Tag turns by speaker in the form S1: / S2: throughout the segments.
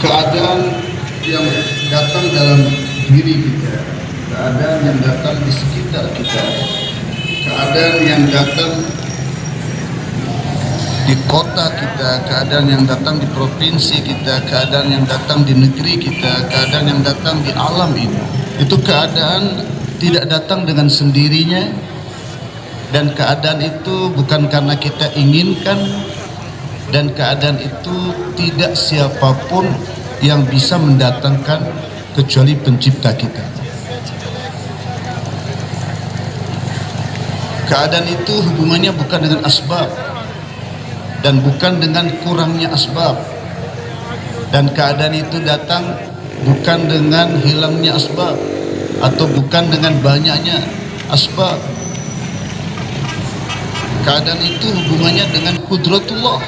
S1: keadaan yang datang dalam diri kita, keadaan yang datang di sekitar kita, keadaan yang datang di kota kita, keadaan yang datang di provinsi kita, keadaan yang datang di negeri kita, keadaan yang datang di alam ini. Itu keadaan tidak datang dengan sendirinya, dan keadaan itu bukan karena kita inginkan, dan keadaan itu tidak siapapun yang bisa mendatangkan kecuali pencipta kita. Keadaan itu hubungannya bukan dengan asbab dan bukan dengan kurangnya asbab, dan keadaan itu datang bukan dengan hilangnya asbab atau bukan dengan banyaknya asbab. Keadaan itu hubungannya dengan kudratullah.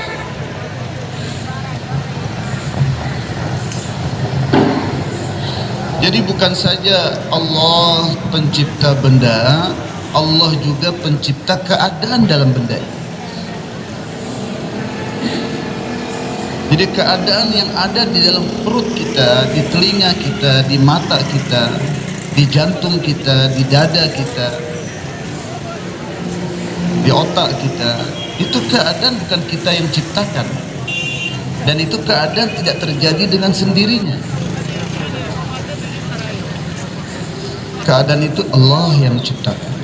S1: Jadi bukan saja Allah pencipta benda, Allah juga pencipta keadaan dalam benda. Jadi keadaan yang ada di dalam perut kita, di telinga kita, di mata kita, di jantung kita, di dada kita, di otak kita, itu keadaan bukan kita yang ciptakan, dan itu keadaan tidak terjadi dengan sendirinya. Keadaan itu Allah yang ciptakan.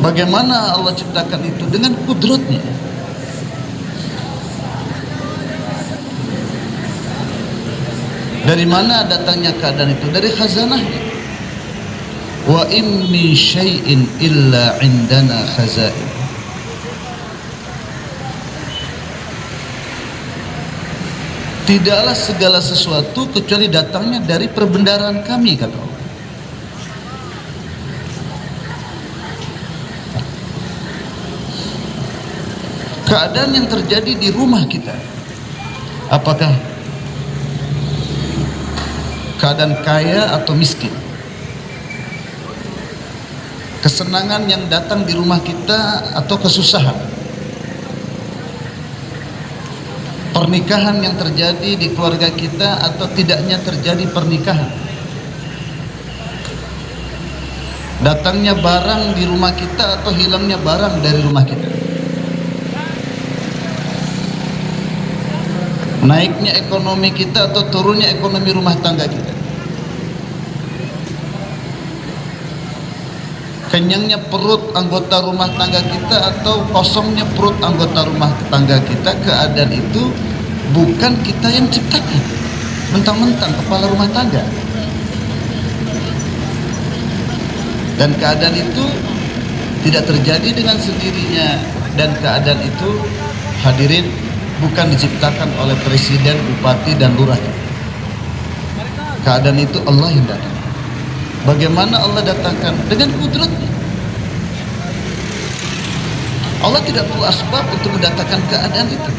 S1: Bagaimana Allah ciptakan itu? Dengan kudratnya. Dari mana datangnya keadaan itu? Dari khazanahnya. Wa in min syai'in illa indana khazain. Tidaklah segala sesuatu kecuali datangnya dari perbendaharaan kami, kata Allah. Keadaan yang terjadi di rumah kita, apakah keadaan kaya atau miskin, kesenangan yang datang di rumah kita atau kesusahan, pernikahan yang terjadi di keluarga kita atau tidaknya terjadi pernikahan, datangnya barang di rumah kita atau hilangnya barang dari rumah kita, naiknya ekonomi kita atau turunnya ekonomi rumah tangga kita, kenyangnya perut anggota rumah tangga kita atau kosongnya perut anggota rumah tangga kita. Keadaan itu bukan kita yang ciptakan, mentang-mentang kepala rumah tangga. Dan keadaan itu tidak terjadi dengan sendirinya, dan keadaan itu, hadirin, bukan diciptakan oleh presiden, bupati, dan lurah. Keadaan itu Allah yang datang. Bagaimana Allah datangkan? Dengan kudratnya. Allah tidak perlu asbab untuk mendatangkan keadaan itu.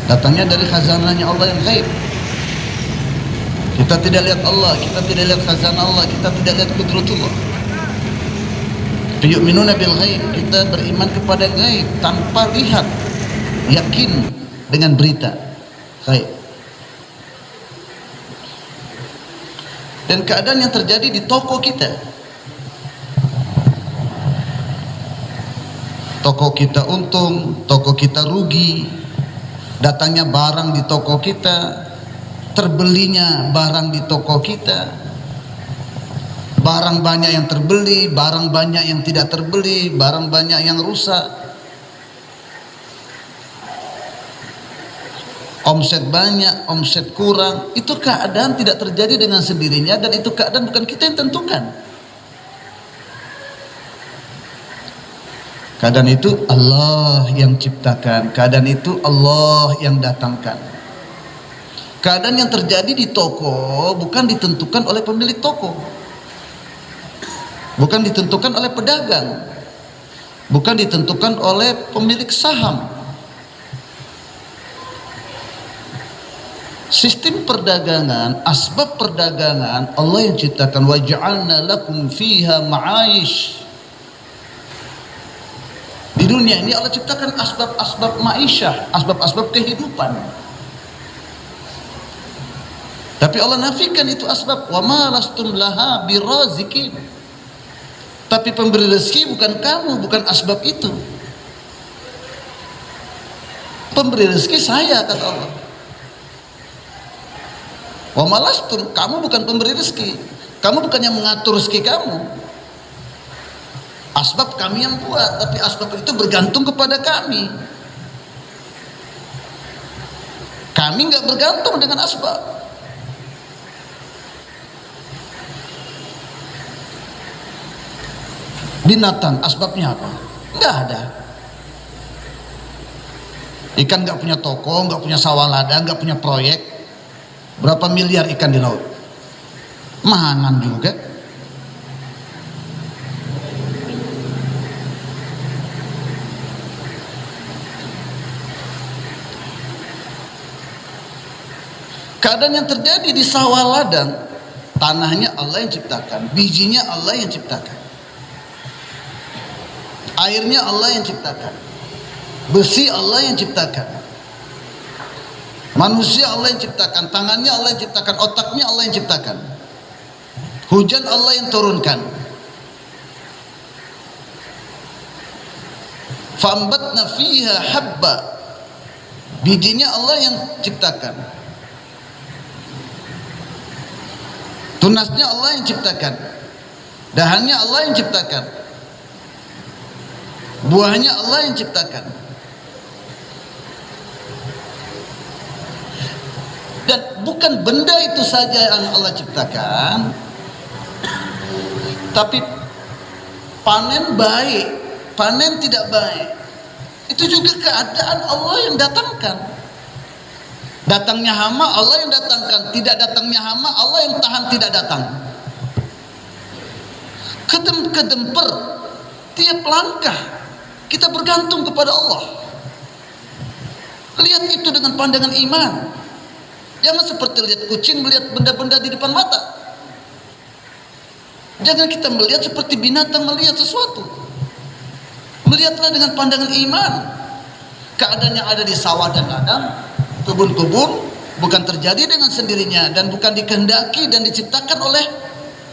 S1: Datangnya dari khazanahnya Allah yang gaib. Kita tidak lihat Allah, kita tidak lihat khazanah Allah, kita tidak lihat kudratullah. Yu'minuna bil ghaib, kita beriman kepada gaib tanpa lihat, yakin dengan berita gaib. Dan keadaan yang terjadi di toko kita, toko kita untung, toko kita rugi, datangnya barang di toko kita, terbelinya barang di toko kita, barang banyak yang terbeli, barang banyak yang tidak terbeli, barang banyak yang rusak, omset banyak, omset kurang. Itu keadaan tidak terjadi dengan sendirinya, dan itu keadaan bukan kita yang tentukan. Keadaan itu Allah yang ciptakan, keadaan itu Allah yang datangkan. Keadaan yang terjadi di toko bukan ditentukan oleh pemilik toko, bukan ditentukan oleh pedagang, bukan ditentukan oleh pemilik saham. Sistem perdagangan, asbab perdagangan Allah yang ciptakan. Wa ja'alna lakum fiha ma'aish. Di dunia ini Allah ciptakan asbab-asbab ma'isyah, asbab-asbab kehidupan. Tapi Allah nafikan itu asbab. Wa ma lastum laha birazikin. Tapi pemberi rezeki bukan kamu, bukan asbab itu. Pemberi rezeki saya, kata Allah. Wa ma lastum, kamu bukan pemberi rezeki. Kamu bukan yang mengatur rezeki kamu. Asbab kami yang buat, tapi asbab itu bergantung kepada kami. Kami nggak bergantung dengan asbab. Binatang, asbabnya apa? Nggak ada. Ikan nggak punya toko, nggak punya sawah ladang, nggak punya proyek. Berapa miliar ikan di laut? Mangan juga. Keadaan yang terjadi di sawah ladang, tanahnya Allah yang ciptakan, bijinya Allah yang ciptakan, airnya Allah yang ciptakan, besi Allah yang ciptakan, manusia Allah yang ciptakan, tangannya Allah yang ciptakan, otaknya Allah yang ciptakan, hujan Allah yang turunkan. Fambatna fiha habba, bijinya Allah yang ciptakan, tunasnya Allah yang ciptakan, dahannya Allah yang ciptakan, buahnya Allah yang ciptakan. Dan bukan benda itu saja yang Allah ciptakan, tapi panen baik, panen tidak baik, itu juga keadaan Allah yang datangkan. Datangnya hama Allah yang datangkan, tidak datangnya hama Allah yang tahan tidak datang. Kedemper tiap langkah kita bergantung kepada Allah. Lihat itu dengan pandangan iman. Jangan seperti lihat kucing melihat benda-benda di depan mata. Jangan kita melihat seperti binatang melihat sesuatu. Melihatlah dengan pandangan iman. Keadaan yang ada di sawah dan ladang, kebun-kebun, bukan terjadi dengan sendirinya dan bukan dikehendaki dan diciptakan oleh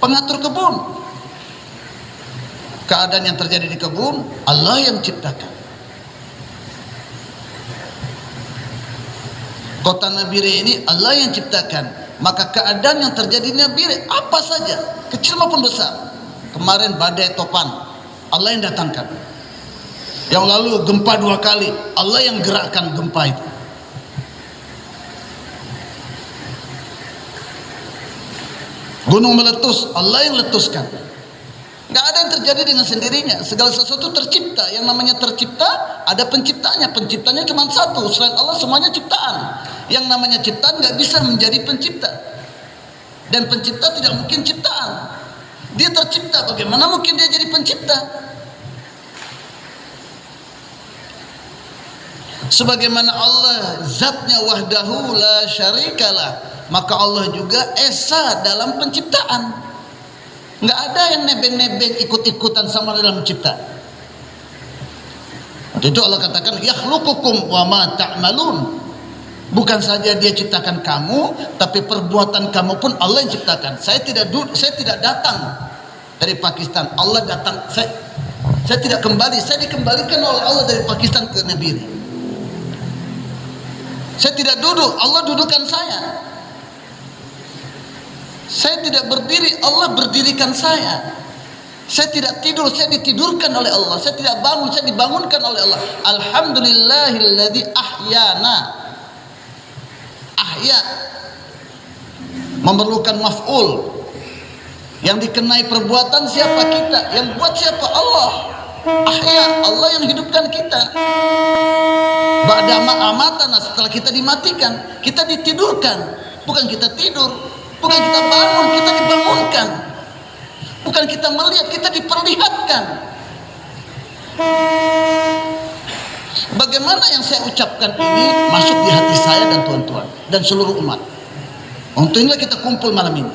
S1: pengatur kebun. Keadaan yang terjadi di kebun Allah yang ciptakan. Kota Nabire ini Allah yang ciptakan. Maka keadaan yang terjadi di Nabire apa saja, kecil maupun besar. Kemarin badai Topan Allah yang datangkan. Yang lalu gempa 2 kali Allah yang gerakkan gempa itu. Gunung meletus Allah yang letuskan. Nggak ada yang terjadi dengan sendirinya. Segala sesuatu tercipta. Yang namanya tercipta ada penciptanya. Penciptanya cuma satu. Selain Allah semuanya ciptaan. Yang namanya ciptaan nggak bisa menjadi pencipta. Dan pencipta tidak mungkin ciptaan. Dia tercipta. Bagaimana mungkin dia jadi pencipta? Sebagaimana Allah zatnya wahdahu la syarikalah, maka Allah juga esa dalam penciptaan. Nggak ada yang nebeng-nebeng ikut-ikutan sama dalam mencipta. Waktu itu Allah katakan yakhluqukum wa ma ta'malun. Bukan saja dia ciptakan kamu, tapi perbuatan kamu pun Allah yang ciptakan. Saya tidak datang dari Pakistan. Allah datang. Saya tidak kembali. Saya dikembalikan oleh Allah dari Pakistan ke Nabire. Saya tidak duduk. Allah dudukkan saya. Saya tidak berdiri, Allah berdirikan saya. Saya tidak tidur, saya ditidurkan oleh Allah. Saya tidak bangun, saya dibangunkan oleh Allah. Alhamdulillahilladzi ahyana. Ahya memerlukan maf'ul. Yang dikenai perbuatan siapa? Kita. Yang buat siapa? Allah. Ahya, Allah yang hidupkan kita. Ba'dama amatana, setelah kita dimatikan, kita ditidurkan. Bukan kita tidur, bukan kita bangun, kita dibangunkan. Bukan kita melihat, kita diperlihatkan. Bagaimana yang saya ucapkan ini masuk di hati saya dan tuan-tuan dan seluruh umat. Untuk inilah kita kumpul malam ini.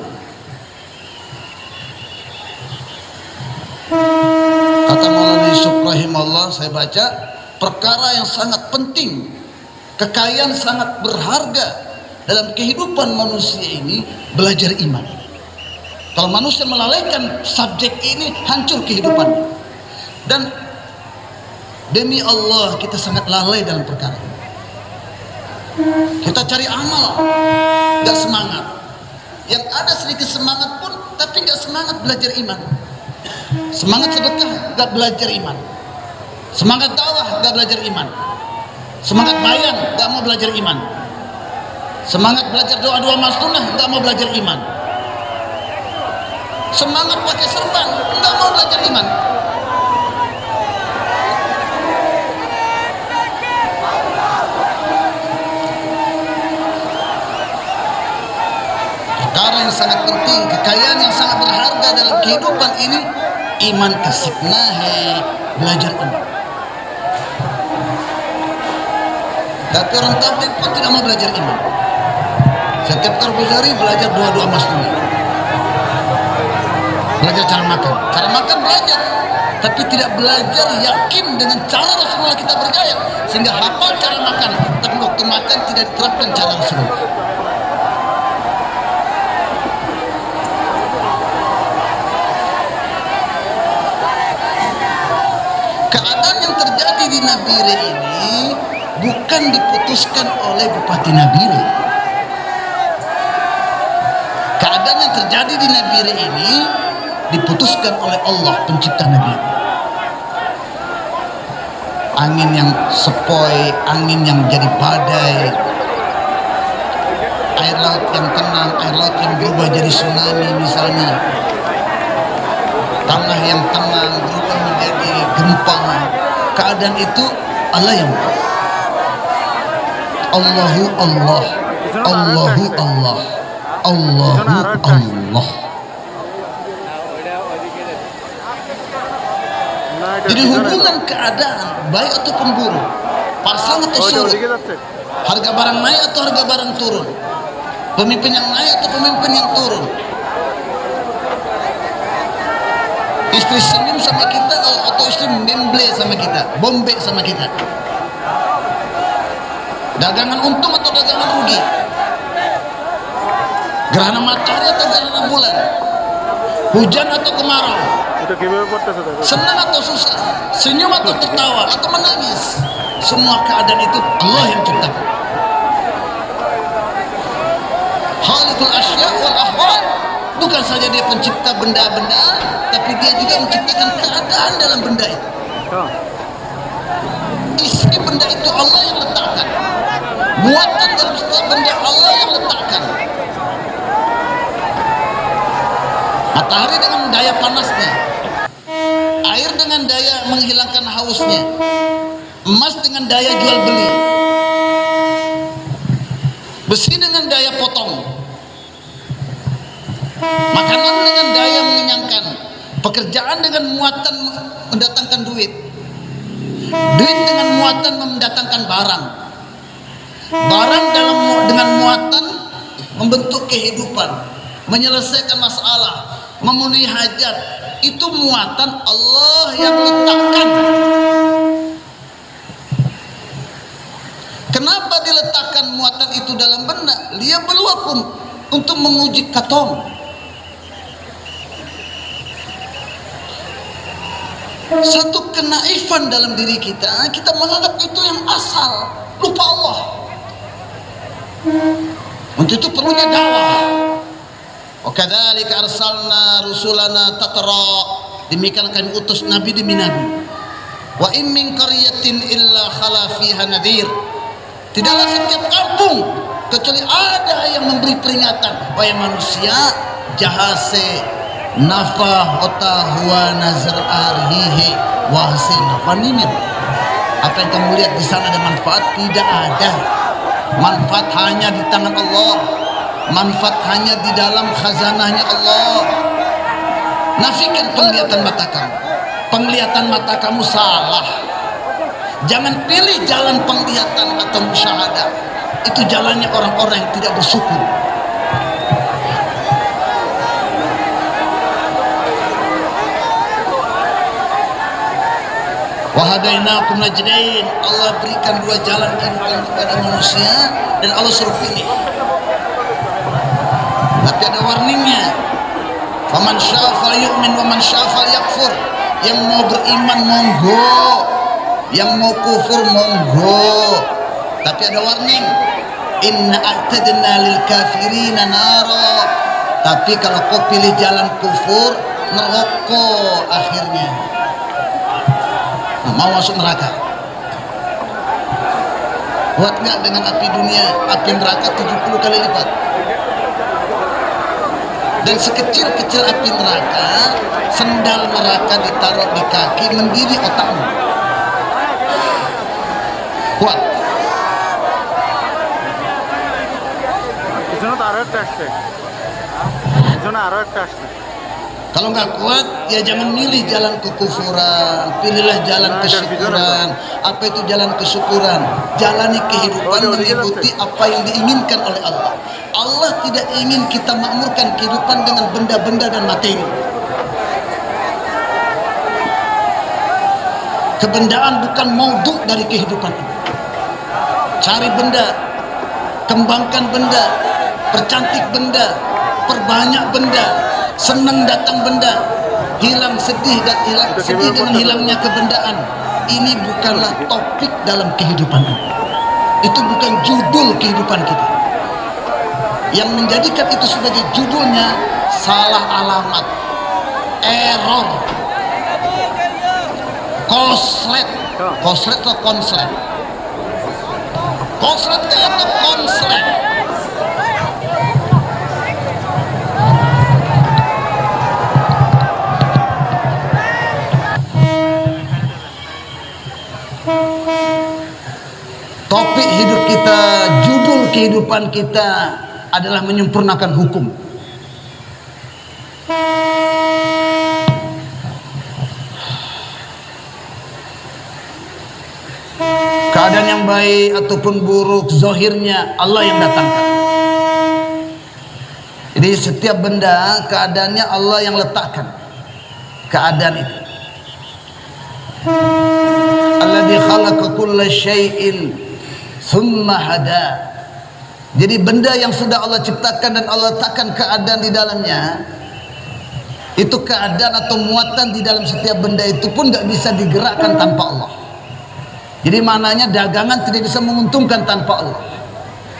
S1: Kata Maulana Yusuf rahimahullah, saya baca perkara yang sangat penting, kekayaan sangat berharga dalam kehidupan manusia ini, belajar iman. Kalau manusia melalaikan subjek ini, hancur kehidupannya. Dan demi Allah kita sangat lalai dalam perkara ini. Kita cari amal, gak semangat. Yang ada sedikit semangat pun, tapi gak semangat belajar iman. Semangat sedekah, gak belajar iman. Semangat dakwah, gak belajar iman. Semangat bayan, gak mau belajar iman. Semangat belajar doa-doa sunnah, gak mau belajar iman. Semangat pakai serban, gak mau belajar iman. Perkara yang sangat penting, kekayaan yang sangat berharga dalam kehidupan ini, iman kasiknahe, belajar iman. Tapi orang tabligh pun tidak mau belajar iman. Setiap Karbuzari belajar doa-doa masnun, belajar cara makan belajar, tapi tidak belajar yakin dengan cara Rasulullah kita bergaya, sehingga hafal cara makan, tapi waktu makan tidak diterapkan cara Rasulullah. Keadaan yang terjadi di Nabire ini bukan diputuskan oleh Bupati Nabire. Keadaan yang terjadi di Nabire ini diputuskan oleh Allah pencipta Nabire. Angin yang sepoi, angin yang jadi badai, air laut yang tenang, air laut yang berubah jadi tsunami misalnya, tanah yang tenang berubah menjadi gempa. Keadaan itu Allah yang Allahu Allah, Allahu Allah, Allahu Allah. Jadi hubungan keadaan baik ataupun buruk, pasang atau surut, harga barang naik atau harga barang turun, pemimpin yang naik atau pemimpin yang turun, istri senyum sama kita atau istri memble sama kita, bombe sama kita, dagangan untung atau dagangan rugi, gerhana matahari atau gerhana bulan, hujan atau kemarau, senang atau susah, senyum atau tertawa atau menangis, semua keadaan itu Allah yang ciptakan. Khaliqul asya wal ahwal, bukan saja dia pencipta benda-benda, tapi dia juga menciptakan keadaan dalam benda itu. Isi benda itu Allah yang letakkan, muatan dalam setiap benda Allah yang letakkan. Matahari dengan daya panasnya, air dengan daya menghilangkan hausnya, emas dengan daya jual beli, besi dengan daya potong, makanan dengan daya mengenyangkan, pekerjaan dengan muatan mendatangkan duit, duit dengan muatan mendatangkan barang, barang dengan muatan membentuk kehidupan, menyelesaikan masalah, memenuhi hajat. Itu muatan Allah yang letakkan. Kenapa diletakkan muatan itu dalam benda? Dia berlaku untuk menguji katong. Satu kenaifan dalam diri kita, kita menganggap itu yang asal, lupa Allah. Untuk itu perlunya dakwah. Wa kadzalika arsalna rusulana tatra, demikian kami utus nabi demi nabi. Wa in min qaryatin illa khala fiha nadhir, tidaklah setiap kampung kecuali ada yang memberi peringatan. Wahai manusia, jahase nafa ota huwa nazar arhihi wahsin fanimin. Apa yang kamu lihat di sana ada manfaat? Tidak ada. Manfaat hanya di tangan Allah, manfaat hanya di dalam khazanahnya Allah. Nafikan penglihatan mata kamu. Penglihatan mata kamu salah. Jangan pilih jalan penglihatan atau musyahadah. Itu jalannya orang-orang yang tidak bersyukur. Wa Wahadainakum najdain, Allah berikan dua jalan kehidupan kepada manusia dan Allah suruh pilih. Tapi ada warningnya. Faman syaa falyu'min wa man syaa falyakfur. Yang mau beriman monggo, yang mau kufur monggo. Tapi ada warning. Inna a'tadna lil kafirina nara. Tapi kalau kau pilih jalan kufur, neraka akhirnya. Nah, mau masuk neraka. Kuat nggak dengan api dunia? Api neraka 70 kali lipat. Dan sekecil-kecil api neraka, sendal neraka ditaruh di kaki, mendidih otakmu. Kuat. Kalau nggak kuat, ya jangan milih jalan kekufuran, pilihlah jalan kesyukuran. Apa itu jalan kesyukuran? Jalani kehidupan mengikuti apa yang diinginkan oleh Allah. Allah tidak ingin kita makmurkan kehidupan dengan benda-benda dan materi. Kebendaan bukan maudhu dari kehidupan ini. Cari benda, kembangkan benda, percantik benda, perbanyak benda, senang datang benda, hilang sedih dan hilang sedih dengan hilangnya kebendaan. Ini bukanlah topik dalam kehidupan ini. Itu bukan judul kehidupan kita. Yang menjadikan itu sebagai judulnya salah alamat, error, konslet atau konslet, konslet atau konslet. Topik hidup kita, judul kehidupan kita adalah menyempurnakan hukum. Keadaan yang baik ataupun buruk, zahirnya Allah yang datangkan. Jadi setiap benda keadaannya Allah yang letakkan keadaan itu. Alladzi khalaqa kulla syai'in tsumma hada. Jadi benda yang sudah Allah ciptakan dan Allah letakkan keadaan di dalamnya, itu keadaan atau muatan di dalam setiap benda itu pun gak bisa digerakkan tanpa Allah. Jadi maknanya dagangan tidak bisa menguntungkan tanpa Allah,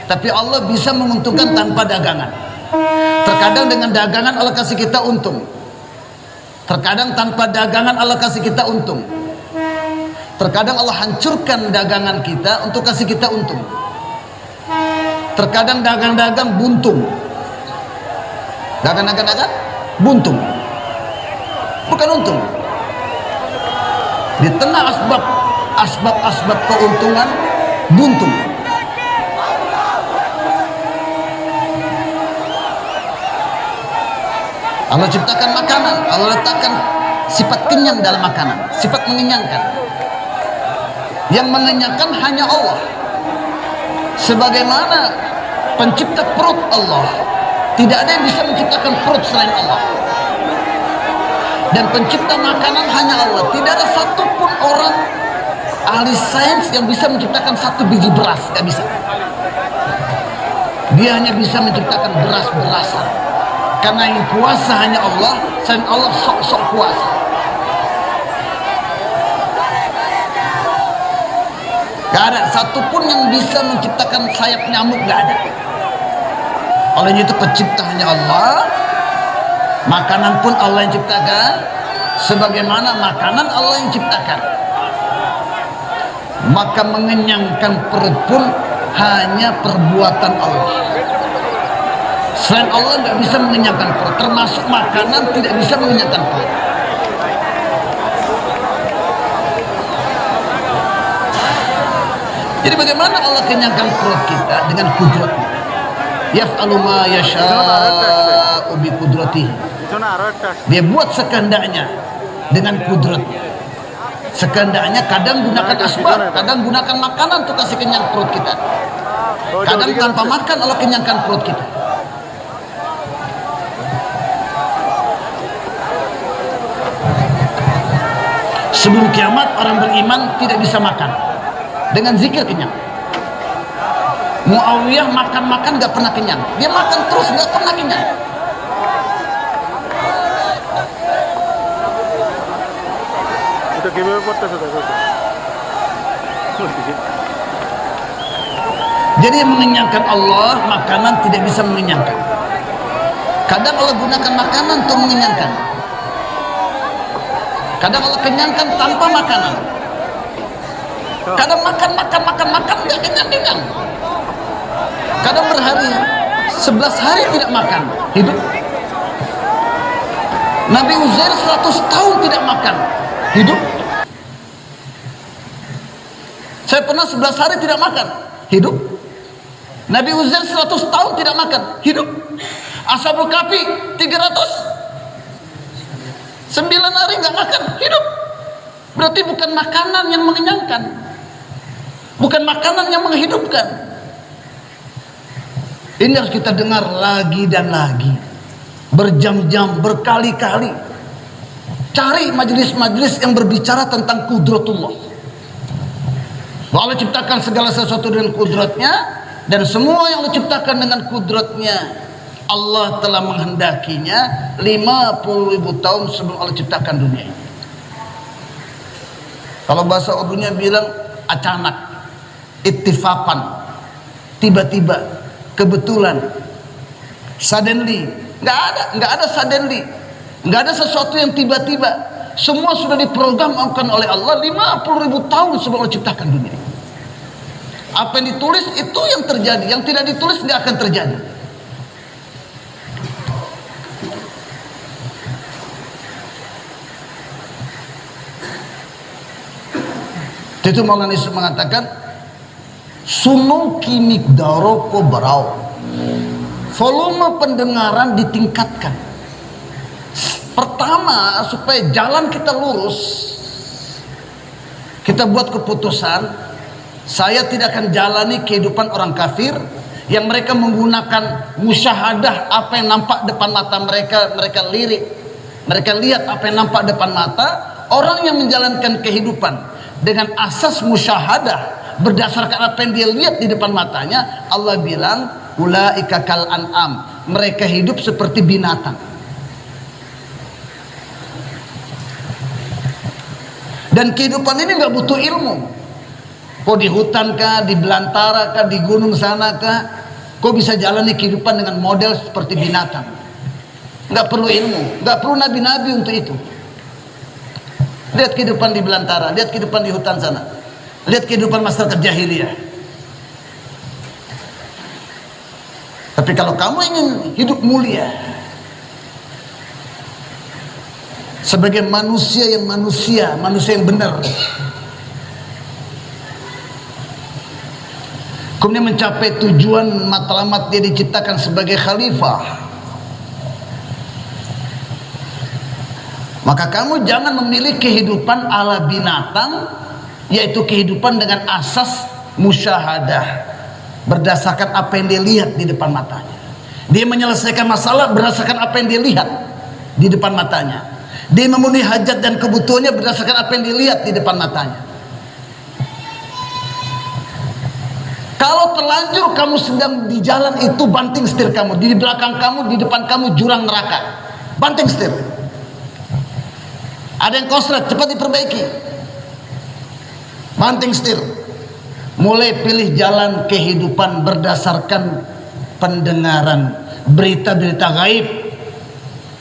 S1: tapi Allah bisa menguntungkan tanpa dagangan. Terkadang dengan dagangan Allah kasih kita untung, terkadang tanpa dagangan Allah kasih kita untung. Terkadang Allah hancurkan dagangan kita untuk kasih kita untung. Terkadang dagang-dagang buntung, dagang-dagang buntung, bukan untung. Di tengah asbab keuntungan, buntung. Allah ciptakan makanan, Allah letakkan sifat kenyang dalam makanan, sifat mengenyangkan. Yang mengenyangkan hanya Allah. Sebagaimana pencipta perut Allah, tidak ada yang bisa menciptakan perut selain Allah. Dan pencipta makanan hanya Allah. Tidak ada satupun orang ahli sains yang bisa menciptakan satu biji beras, tidak bisa. Dia hanya bisa menciptakan beras-berasan. Karena yang kuasa hanya Allah, selain Allah sok-sok kuasa. Gak ada satupun yang bisa menciptakan sayap nyamuk, gak ada. Olehnya itu pencipta hanya Allah. Makanan pun Allah yang ciptakan, sebagaimana makanan Allah yang ciptakan. Maka mengenyangkan perut pun hanya perbuatan Allah. Selain Allah nggak bisa mengenyangkan perut, termasuk makanan tidak bisa mengenyangkan perut. Jadi bagaimana Allah kenyangkan perut kita dengan kudratnya? Yaf'alu ma yasha'u bi qudratihi. Dia buat sekehendaknya dengan kudratnya. Sekehendaknya, kadang gunakan asbab, kadang gunakan makanan untuk kasih kenyang perut kita. Kadang tanpa makan Allah kenyangkan perut kita. Sebelum kiamat orang beriman tidak bisa makan dengan zikir kenyang. Muawiyah makan-makan gak pernah kenyang, dia makan terus gak pernah kenyang. Jadi yang mengenyangkan Allah, makanan tidak bisa mengenyangkan. Kadang Allah gunakan makanan untuk mengenyangkan, kadang Allah kenyangkan tanpa makanan. Kadang makan gak kenyang. Kadang berhari 11 hari tidak makan, hidup. Nabi Uzair 100 tahun tidak makan, hidup. Saya pernah 11 hari tidak makan, hidup. Nabi Uzair 100 tahun tidak makan, hidup. Ashabul Kahfi 309 hari nggak makan, hidup. Berarti bukan makanan yang mengenyangkan, bukan makanan yang menghidupkan. Ini harus kita dengar lagi dan lagi, berjam-jam, berkali-kali. Cari majelis-majelis yang berbicara tentang kudratullah. Allah ciptakan segala sesuatu dengan kudratnya, dan semua yang Allah ciptakan dengan kudratnya Allah telah menghendakinya 50.000 tahun sebelum Allah ciptakan dunia ini. Kalau bahasa Urdunya bilang acanak, ittifakan, tiba-tiba, kebetulan, suddenly. Nggak ada suddenly, nggak ada sesuatu yang tiba-tiba. Semua sudah diprogramkan oleh Allah 50.000 tahun sebelum Allah ciptakan dunia. Apa yang ditulis itu yang terjadi, yang tidak ditulis nggak akan terjadi. Itu Maulana Yusuf mengatakan, sunu kimik daroko berau, volume pendengaran ditingkatkan. Pertama, supaya jalan kita lurus, kita buat keputusan, saya tidak akan jalani kehidupan orang kafir yang mereka menggunakan musyahadah, apa yang nampak depan mata mereka, mereka lirik, mereka lihat apa yang nampak depan mata. Orang yang menjalankan kehidupan dengan asas musyahadah, berdasarkan apa yang dia lihat di depan matanya, Allah bilang ulaika kal an'am, mereka hidup seperti binatang. Dan kehidupan ini nggak butuh ilmu. Kok di hutan kah, di belantara kah, di gunung sana kah, kok bisa jalani kehidupan dengan model seperti binatang. Nggak perlu ilmu, nggak perlu nabi-nabi untuk itu. Lihat kehidupan di belantara, lihat kehidupan di hutan sana, lihat kehidupan masyarakat jahiliyah. Tapi kalau kamu ingin hidup mulia sebagai manusia yang benar, kemudian mencapai tujuan matlamat dia diciptakan sebagai khalifah, maka kamu jangan memilih kehidupan ala binatang, yaitu kehidupan dengan asas musyahadah, berdasarkan apa yang dia lihat di depan matanya. Dia menyelesaikan masalah berdasarkan apa yang dia lihat di depan matanya. Dia memenuhi hajat dan kebutuhannya berdasarkan apa yang dilihat di depan matanya. Kalau terlanjur kamu sedang di jalan itu, banting setir kamu. Di belakang kamu, di depan kamu jurang neraka, banting setir. Ada yang konslet, cepat diperbaiki, banting setir. Mulai pilih jalan kehidupan berdasarkan pendengaran berita-berita gaib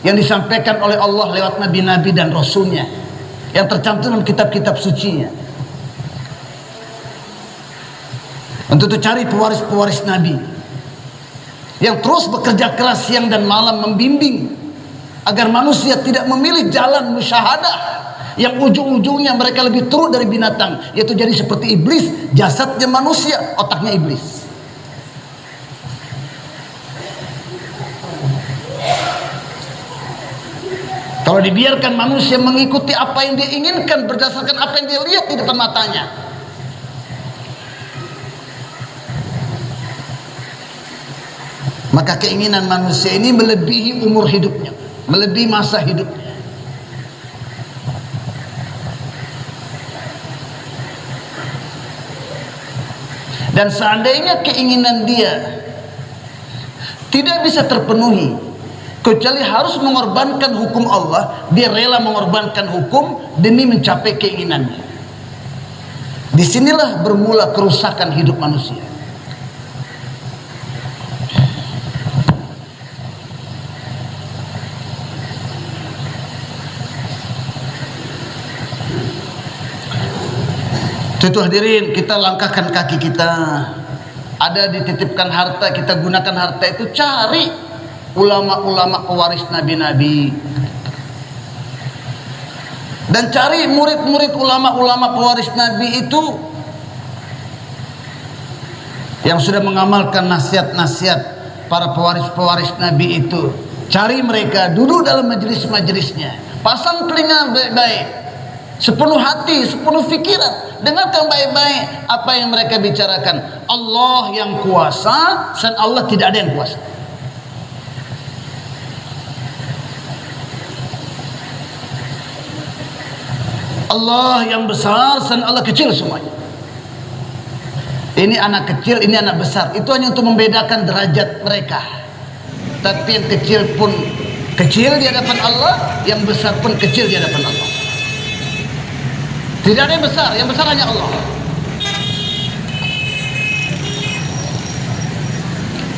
S1: yang disampaikan oleh Allah lewat nabi-nabi dan rasulnya, yang tercantum dalam kitab-kitab sucinya. Untuk itu cari pewaris-pewaris nabi yang terus bekerja keras siang dan malam membimbing agar manusia tidak memilih jalan musyahadah yang ujung-ujungnya mereka lebih teruk dari binatang, yaitu jadi seperti iblis, jasadnya manusia, otaknya iblis. Kalau dibiarkan manusia mengikuti apa yang dia inginkan berdasarkan apa yang dia lihat di depan matanya, maka keinginan manusia ini melebihi umur hidupnya, melebihi masa hidupnya. Dan seandainya keinginan dia tidak bisa terpenuhi kecuali harus mengorbankan hukum Allah, dia rela mengorbankan hukum demi mencapai keinginannya. Disinilah bermula kerusakan hidup manusia. Itu hadirin, kita langkahkan kaki kita. Ada dititipkan harta, kita gunakan harta itu, cari ulama-ulama pewaris nabi-nabi. Dan cari murid-murid ulama-ulama pewaris nabi itu yang sudah mengamalkan nasihat-nasihat para pewaris-pewaris nabi itu. Cari mereka, duduk dalam majelis-majelisnya, pasang telinga baik-baik, sepenuh hati, sepenuh pikiran, dengarkan baik-baik apa yang mereka bicarakan. Allah yang kuasa, dan Allah tidak ada yang kuasa. Allah yang besar, dan Allah kecil semuanya. Ini anak kecil, ini anak besar. Itu hanya untuk membedakan derajat mereka. Tapi yang kecil pun kecil di hadapan Allah, yang besar pun kecil di hadapan Allah. Tidak ada yang besar hanya Allah.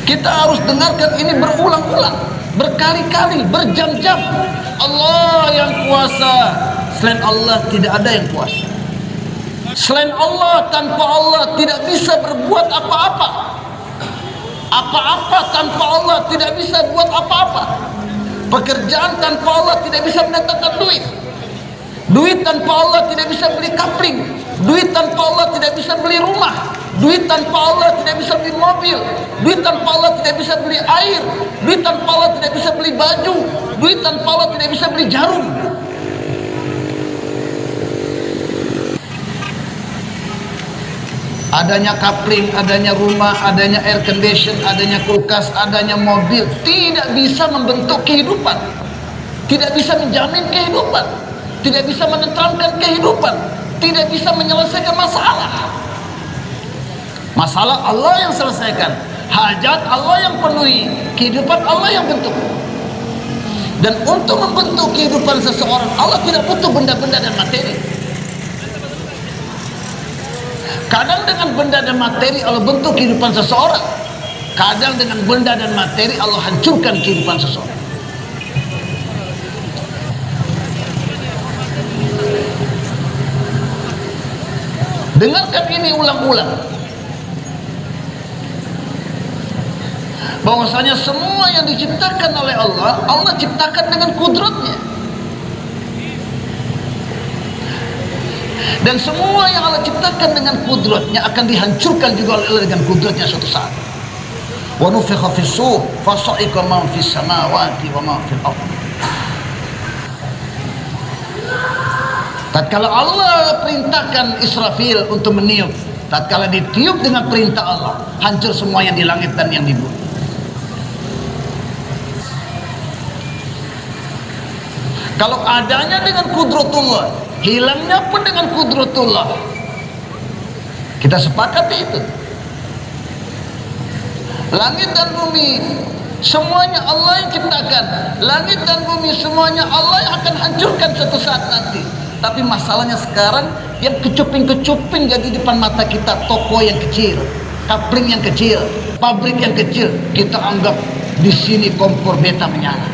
S1: Kita harus dengarkan ini berulang-ulang, berkali-kali, berjam-jam. Allah yang kuasa, selain Allah tidak ada yang kuasa. Selain Allah, tanpa Allah tidak bisa berbuat apa-apa. Apa-apa tanpa Allah tidak bisa buat apa-apa. Pekerjaan tanpa Allah tidak bisa mendatangkan duit. Duit tanpa Allah tidak bisa beli kapling. Duit tanpa Allah tidak bisa beli rumah. Duit tanpa Allah tidak bisa beli mobil. Duit tanpa Allah tidak bisa beli air. Duit tanpa Allah tidak bisa beli baju. Duit tanpa Allah tidak bisa beli jarum. Adanya kapling, adanya rumah, adanya air condition, adanya kulkas, adanya mobil tidak bisa membentuk kehidupan. Tidak bisa menjamin kehidupan. Tidak bisa menenteramkan kehidupan, tidak bisa menyelesaikan masalah. Masalah Allah yang selesaikan, hajat Allah yang penuhi, kehidupan Allah yang bentuk. Dan untuk membentuk kehidupan seseorang, Allah tidak butuh benda-benda dan materi. Kadang dengan benda dan materi Allah bentuk kehidupan seseorang. Kadang dengan benda dan materi Allah hancurkan kehidupan seseorang. Dengarkan ini ulang-ulang, bahwasanya semua yang diciptakan oleh Allah, Allah ciptakan dengan kudratnya. Dan semua yang Allah ciptakan dengan kudratnya akan dihancurkan juga oleh Allah dengan kudratnya suatu saat. Wa nufikha fis-sur fa sa'iqa man fis samawati wa man fil ardh. Tatkala Allah perintahkan Israfil untuk meniup, tatkala ditiup dengan perintah Allah, hancur semua yang di langit dan yang di bumi. Kalau adanya dengan kudratullah, hilangnya pun dengan kudratullah. Kita sepakati itu. Langit dan bumi semuanya Allah yang ciptakan. Langit dan bumi semuanya Allah yang akan hancurkan suatu saat nanti. Tapi masalahnya sekarang yang kecuping-kecuping jadi depan mata kita, toko yang kecil, kapling yang kecil, pabrik yang kecil, kita anggap di sini kompor beta menyala.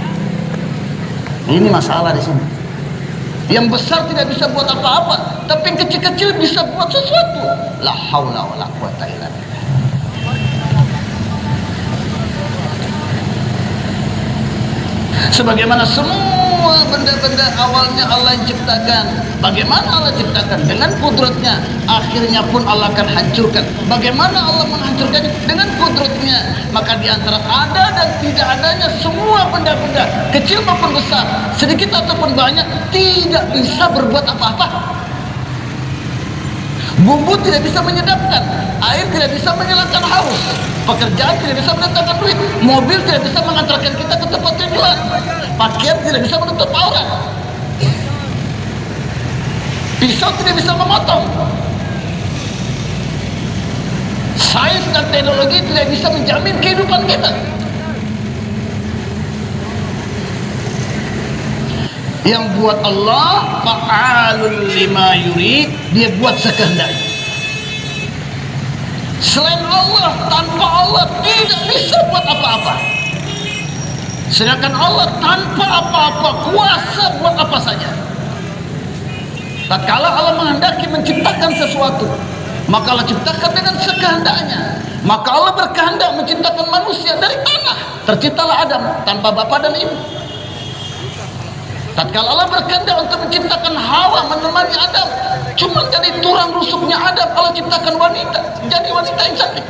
S1: Ini masalah di sini. Yang besar tidak bisa buat apa-apa, tapi yang kecil-kecil bisa buat sesuatu. La haula wala quwata illa billah. Sebagaimana semua benda-benda awalnya Allah yang ciptakan. Bagaimana Allah ciptakan? Dengan kudratnya. Akhirnya pun Allah akan hancurkan. Bagaimana Allah menghancurkannya? Dengan kudratnya. Maka diantara ada dan tidak adanya semua benda-benda, kecil maupun besar, sedikit ataupun banyak, tidak bisa berbuat apa-apa. Bumbu tidak bisa menyedapkan, air tidak bisa menghilangkan haus, pekerjaan tidak bisa mendatangkan duit, mobil tidak bisa mengantarkan kita ke tempat tujuan, pakaian tidak bisa menutup aurat, pisau tidak bisa memotong, menggunakan teknologi tidak bisa menjamin kehidupan kita. Yang buat Allah fa'alul lima yurid, dia buat sekehendaknya. Selain Allah, tanpa Allah tidak bisa buat apa-apa. Sedangkan Allah tanpa apa-apa kuasa buat apa saja. Tatkala Allah menghendaki menciptakan sesuatu, maka Allah ciptakan dengan sekehendaknya. Maka Allah berkehendak menciptakan manusia dari tanah. Terciptalah Adam tanpa bapa dan ibu. Tatkala Allah berkehendak untuk menciptakan Hawa menemani Adam, cuma dari tulang rusuknya Adam Allah ciptakan wanita, jadi wanita yang cantik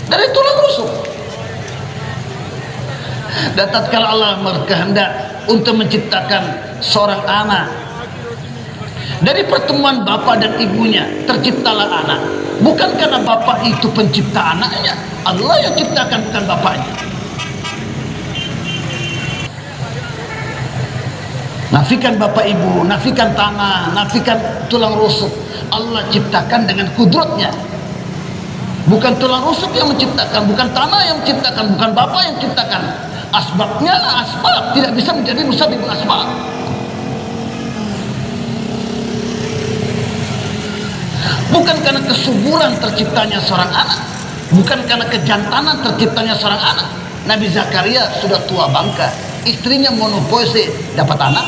S1: dari tulang rusuk. Dan tatkala Allah berkehendak untuk menciptakan seorang anak, dari pertemuan bapak dan ibunya terciptalah anak. Bukan karena bapak itu pencipta anaknya, Allah yang ciptakan, bukan bapaknya. Nafikan bapak ibu, nafikan tangan, nafikan tulang rusuk, Allah ciptakan dengan kudratnya. Bukan tulang rusuk yang menciptakan, bukan tanah yang menciptakan, bukan bapak yang menciptakan. Asbabnya asbab, tidak bisa menjadi musabibul asbab. Bukan karena kesuburan terciptanya seorang anak, bukan karena kejantanan terciptanya seorang anak. Nabi Zakaria sudah tua bangka, istrinya monopause, dapat anak.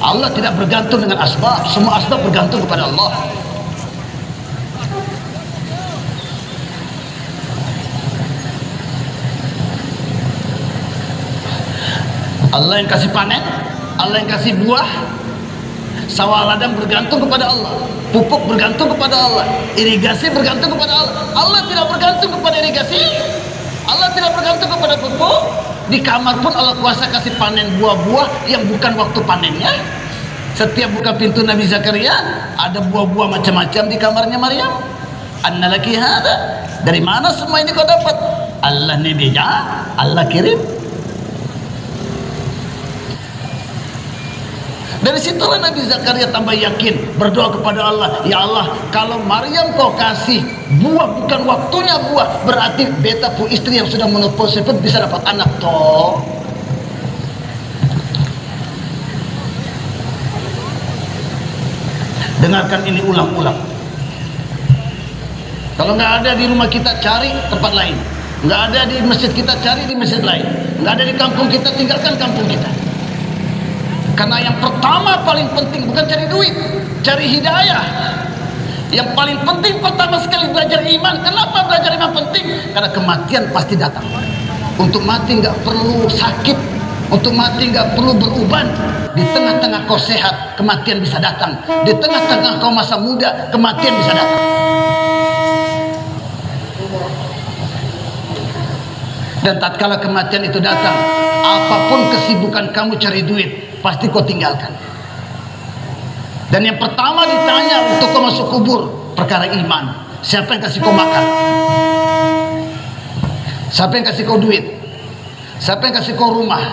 S1: Allah tidak bergantung dengan asbab, semua asbab bergantung kepada Allah. Allah yang kasih panen, Allah yang kasih buah. Sawah ladang bergantung kepada Allah, pupuk bergantung kepada Allah, irigasi bergantung kepada Allah. Allah tidak bergantung kepada irigasi, Allah tidak bergantung kepada pupuk. Di kamar pun Allah kuasa kasih panen buah-buah yang bukan waktu panennya. Setiap buka pintu Nabi Zakaria ada buah-buah macam-macam di kamarnya Maryam. Annalaki hada, dari mana semua ini kau dapat? Allah nebeja, Allah kirim. Dari situlah Nabi Zakaria tambah yakin, berdoa kepada Allah, ya Allah, kalau Maryam kau kasih buah bukan waktunya buah, berarti beta pu istri yang sudah menopause pun bisa dapat anak toh. Dengarkan ini ulang-ulang. Kalau nggak ada di rumah kita, cari tempat lain. Nggak ada di masjid kita, cari di masjid lain. Nggak ada di kampung kita, tinggalkan kampung kita. Karena yang pertama paling penting bukan cari duit, cari hidayah. Yang paling penting pertama sekali belajar iman. Kenapa belajar iman penting? Karena kematian pasti datang. Untuk mati nggak perlu sakit, untuk mati nggak perlu beruban. Di tengah-tengah kau sehat, kematian bisa datang. Di tengah-tengah kau masa muda, kematian bisa datang. Dan tatkala kematian itu datang, apapun kesibukan kamu cari duit, pasti kau tinggalkan. Dan yang pertama ditanya untuk kau masuk kubur, perkara iman. Siapa yang kasih kau makan? Siapa yang kasih kau duit? Siapa yang kasih kau rumah?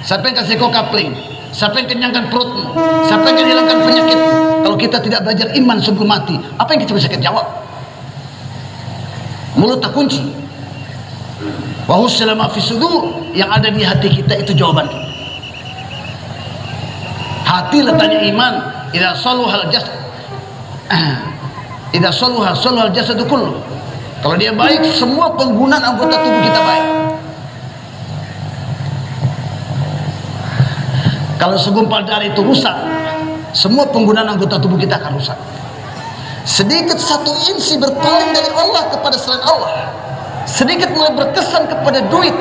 S1: Siapa yang kasih kau kapling? Siapa yang kenyangkan perutmu? Siapa yang menghilangkan penyakit? Kalau kita tidak belajar iman sebelum mati, apa yang kita bisa jawab? Mulut tak kunci. Wahussala ma fi sudur, yang ada di hati kita itu jawaban kita. Hati letaknya iman. Idza saluhal jasad, idza saluhal jasadu kullu. Kalau dia baik, semua penggunaan anggota tubuh kita baik. Kalau segumpal darah itu rusak, semua penggunaan anggota tubuh kita akan rusak. Sedikit satu insi berpaling dari Allah kepada selain Allah, sedikit mulai berkesan kepada duit,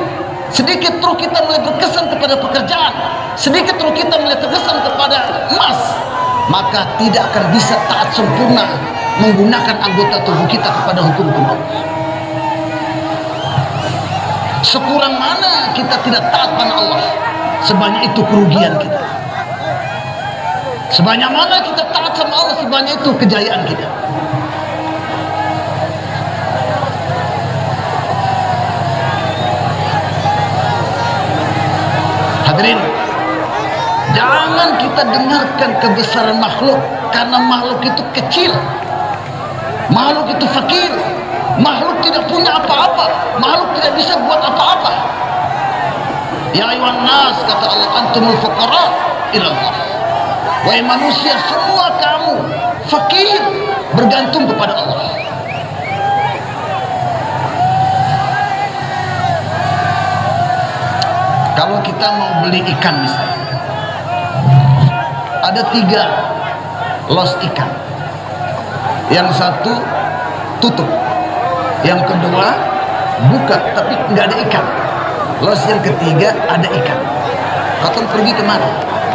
S1: sedikit terus kita mulai berkesan kepada pekerjaan, sedikit terus kita mulai terkesan kepada emas, maka tidak akan bisa taat sempurna menggunakan anggota tubuh kita kepada hukum-hukum Allah. Sekurang mana kita tidak taat pada Allah, sebanyak itu kerugian kita. Sebanyak mana kita taat sama Allah, sebanyak itu kejayaan kita. Hadirin, jangan kita dengarkan kebesaran makhluk, karena makhluk itu kecil. Makhluk itu fakir, makhluk tidak punya apa-apa, makhluk tidak bisa buat apa-apa. Ya ayuhan nas, kata Allah, antumul fuqara ilallah. Wahai manusia, semua kamu fakir, bergantung kepada Allah. Kalau kita mau beli ikan misalnya, ada 3 los ikan. Yang satu tutup, yang kedua buka tapi nggak ada ikan. Los yang ketiga ada ikan. Kau pergi kemana?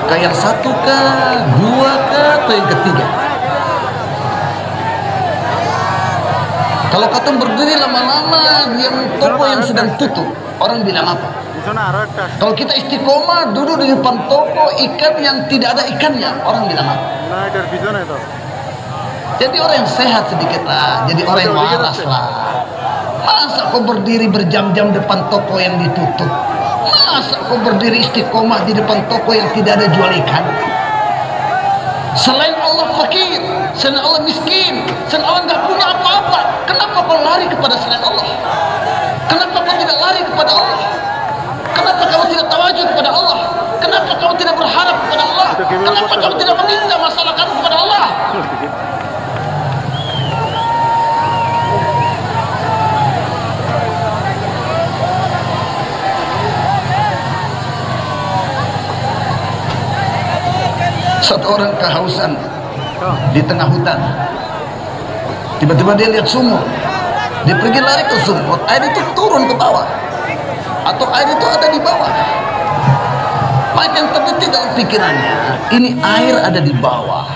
S1: Ke yang satu kah, 2 kah, atau yang ketiga? Kalau kau berdiri lama-lama di yang toko yang sedang tutup, orang bilang apa? Kalau kita istiqomah duduk di depan toko ikan yang tidak ada ikannya, orang bilang apa? Jadi orang yang sehat sedikit lah, jadi orang yang waras lah. Masa kau berdiri berjam-jam depan toko yang ditutup? Masa kau berdiri istiqomah di depan toko yang tidak ada jual ikan? Selain Allah fakir, selain Allah miskin, selain Allah nggak punya apa-apa, kenapa kau lari kepada selain Allah? Kenapa kau tidak lari kepada Allah? Kenapa kamu tidak tawajud kepada Allah? Kenapa kamu tidak berharap kepada Allah? Kenapa kamu tidak meminta masalah kamu kepada Allah? Satu orang kehausan di tengah hutan, tiba-tiba dia lihat sumur, dia pergi lari ke sumur, air itu turun ke bawah atau air itu ada di bawah. Maka yang terbetik dalam pikirannya, ini air ada di bawah,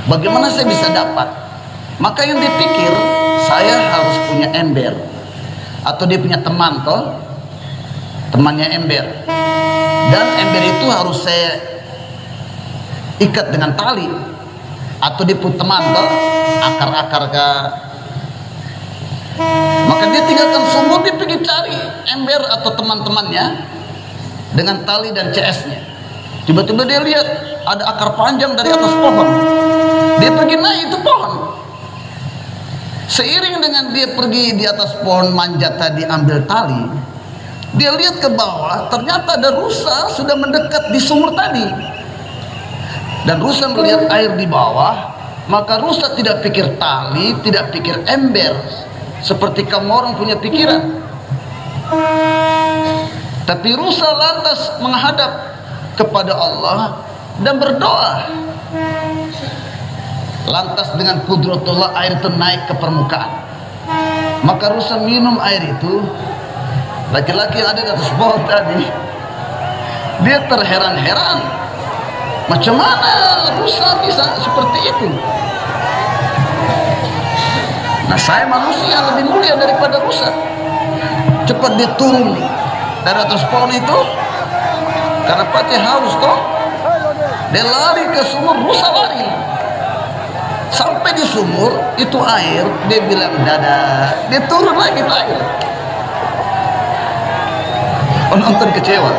S1: bagaimana saya bisa dapat? Maka yang dipikir, saya harus punya ember, atau dia punya teman toh, temannya ember, dan ember itu harus saya ikat dengan tali, atau dia punya teman toh, akar-akar kah. Maka dia tinggalkan sumur, dia pergi cari ember atau teman-temannya dengan tali dan CS-nya. Tiba-tiba dia lihat ada akar panjang dari atas pohon. Dia pergi naik itu pohon. Seiring dengan dia pergi di atas pohon manjat tadi ambil tali, dia lihat ke bawah, ternyata ada rusa sudah mendekat di sumur tadi. Dan rusa melihat air di bawah, maka rusa tidak pikir tali, tidak pikir ember, seperti kamu orang punya pikiran. Tapi rusa lantas menghadap kepada Allah dan berdoa. Lantas dengan kudratullah air itu naik ke permukaan. Maka rusa minum air itu. Laki-laki yang ada di atas pohon tadi, dia terheran-heran. Macam mana rusa bisa seperti itu? Nah, saya manusia lebih mulia daripada rusa. Cepat dia turun dari atas pohon itu, karena pasti haus toh. Dia lari ke sumur, rusa lari. Sampai di sumur itu air, dia bilang dadah. Dia turun lagi ke air. Penonton kecewa.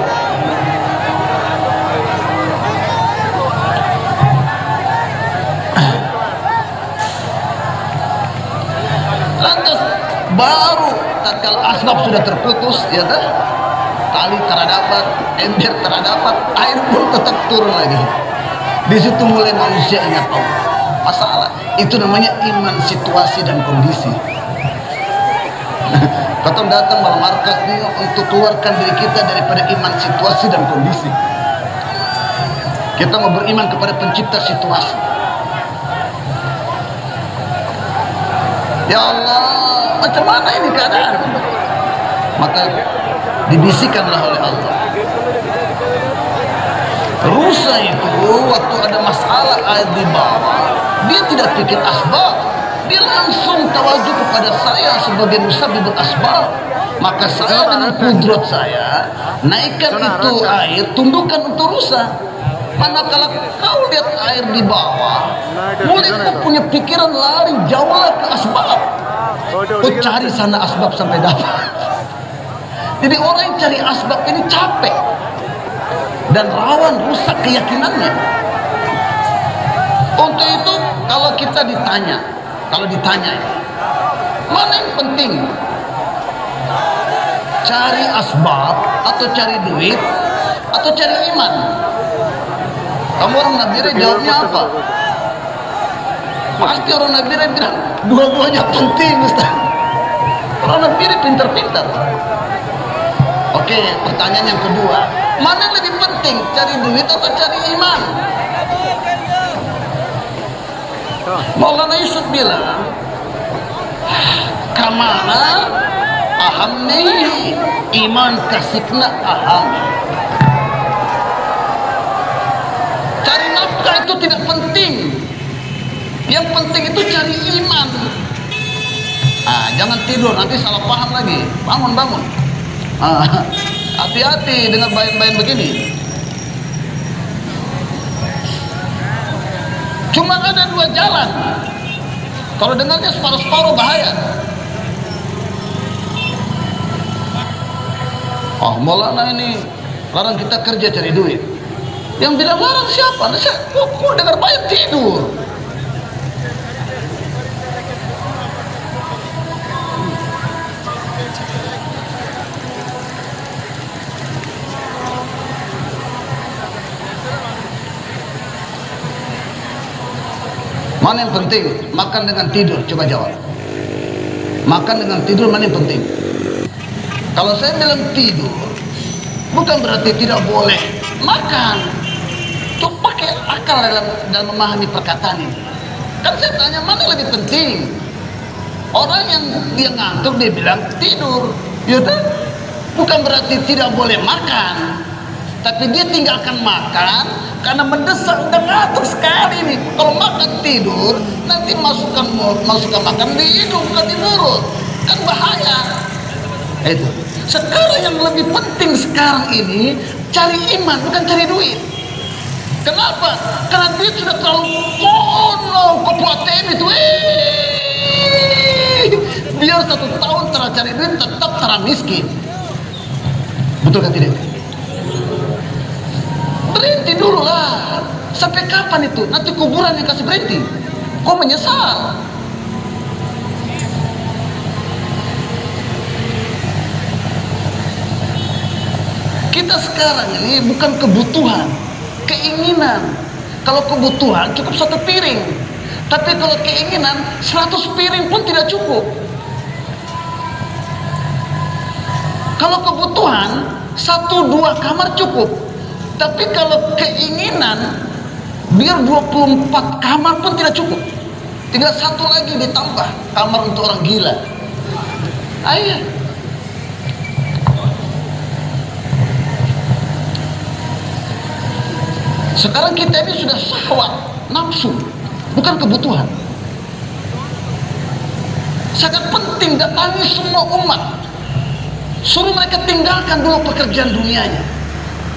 S1: Lantas baru tatkala asbab sudah terputus, ya kan? Tali terdapat, ember terdapat, air pun tetap turun lagi. Di situ mulai manusia ingat Allah. Masalah itu namanya iman situasi dan kondisi. Kata datang malam markas ini untuk keluarkan diri kita daripada iman situasi dan kondisi. Kita mau beriman kepada pencipta situasi. Ya Allah, macam mana ini keadaan? Maka dibisikkanlah oleh Allah. Rusa itu waktu ada masalah air di bawah, dia tidak pikir asbab, dia langsung tawajuh kepada saya sebagai musabbibul asbab. Maka saya dengan kudrat saya naikkan itu air, tundukkan untuk rusa. Manakala kau lihat air di bawah, mulai kau punya pikiran lari jauhlah ke asbab. Kau cari sana asbab sampai dapat. Jadi orang yang cari asbab ini capek dan rawan rusak keyakinannya. Untuk itu kalau kita ditanya, Kalau ditanya, mana yang penting? Cari asbab atau cari duit atau cari iman? Kamu orang Nabire jawabnya apa? Pasti orang Nabire bilang dua-duanya penting, Ustaz. Orang Nabire pintar-pintar. Oke, pertanyaan yang kedua, mana yang lebih penting, cari duit atau cari iman? Maulana Yusuf bilang, kamana aham nih, iman kasibna aham. Cari nafkah itu tidak penting, yang penting itu cari iman. Jangan tidur, nanti salah paham lagi. Bangun. Hati-hati dengan bayan-bayan begini. Cuma ada dua jalan. Kalau dengarnya separuh-separuh bahaya. Maulana ini larang kita kerja cari duit. Yang bilang larang siapa? Kok dengar bayan tidur? Mana yang penting? Makan dengan tidur? Coba jawab. Makan dengan tidur mana yang penting? Kalau saya bilang tidur, bukan berarti tidak boleh makan. Coba pakai akal dalam memahami perkataan ini. Kan saya tanya mana yang lebih penting? Orang yang dia ngantuk dia bilang tidur, yaudah. Bukan berarti tidak boleh makan, tapi dia tinggalkan makan karena mendesak, udah ngantuk sekali nih. Kalau makan tidur, nanti masukkan makan di hidung bukan di mulut, kan bahaya. Itu. Sekarang yang lebih penting sekarang ini cari iman bukan cari duit. Kenapa? Karena duit sudah terlalu kono kabupaten itu. Biar 1 tahun cara cari duit tetap cara miskin. Betul kan tidak? Berhenti dulu lah. Sampai kapan itu? Nanti kuburan yang kasih berhenti. Kau menyesal. Kita sekarang ini bukan kebutuhan, keinginan. Kalau kebutuhan cukup 1 piring, tapi kalau keinginan 100 piring pun tidak cukup. Kalau kebutuhan 1-2 kamar cukup, tapi kalau keinginan biar 24 kamar pun tidak cukup. Tinggal 1 lagi ditambah, kamar untuk orang gila. Ayo. Sekarang kita ini sudah syahwat, nafsu, bukan kebutuhan. Sangat penting datangi semua umat, suruh mereka tinggalkan dulu pekerjaan dunianya.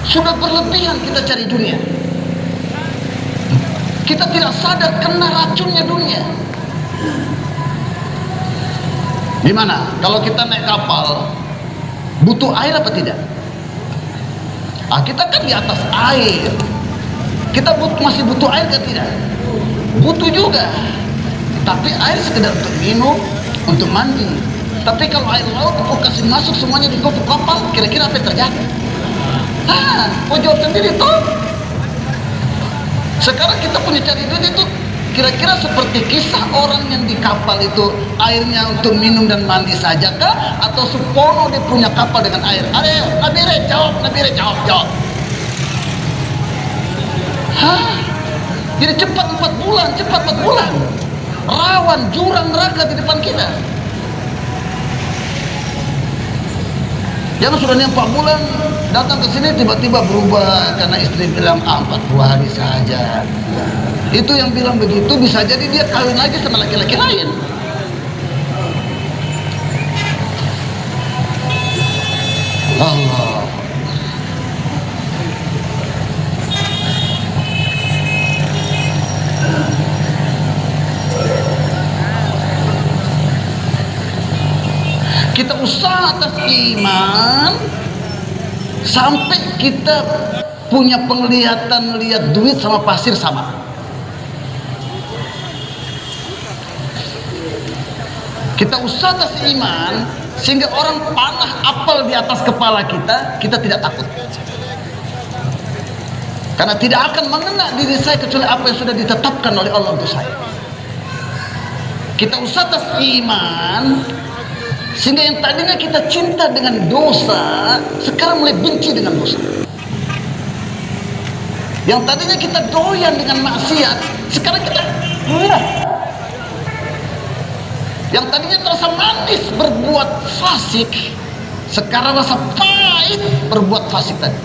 S1: Sudah berlebihan kita cari dunia. Kita tidak sadar kena racunnya dunia. Gimana? Kalau kita naik kapal, butuh air apa tidak? Kita kan di atas air. Kita masih butuh air kan tidak? Butuh juga. Tapi air sekedar untuk minum, untuk mandi. Tapi kalau air laut kau kasih masuk semuanya di kapal, kira-kira apa yang terjadi? Kau jawab sendiri toh. Sekarang kita punya cari duit itu kira-kira seperti kisah orang yang di kapal itu, airnya untuk minum dan mandi saja kah? Atau sepono dia punya kapal dengan air? Ayo, Nabire jawab. Jadi cepat 4 bulan. Rawan jurang neraka di depan kita. Jangan sudah 4 bulan datang ke sini tiba-tiba berubah karena istri bilang 40 hari saja. Itu yang bilang begitu bisa jadi dia kawin lagi sama laki-laki lain. Allah. Kita usaha atas iman sampai kita punya penglihatan lihat duit sama pasir sama. Kita usaha seiman sehingga orang panah apel di atas kepala kita, kita tidak takut. Karena tidak akan mengena diri saya kecuali apa yang sudah ditetapkan oleh Allah untuk saya. Kita usaha iman sehingga yang tadinya kita cinta dengan dosa, sekarang mulai benci dengan dosa. Yang tadinya kita doyan dengan maksiat, sekarang kita yang tadinya terasa manis berbuat fasik, sekarang rasa pahit berbuat fasik tadi.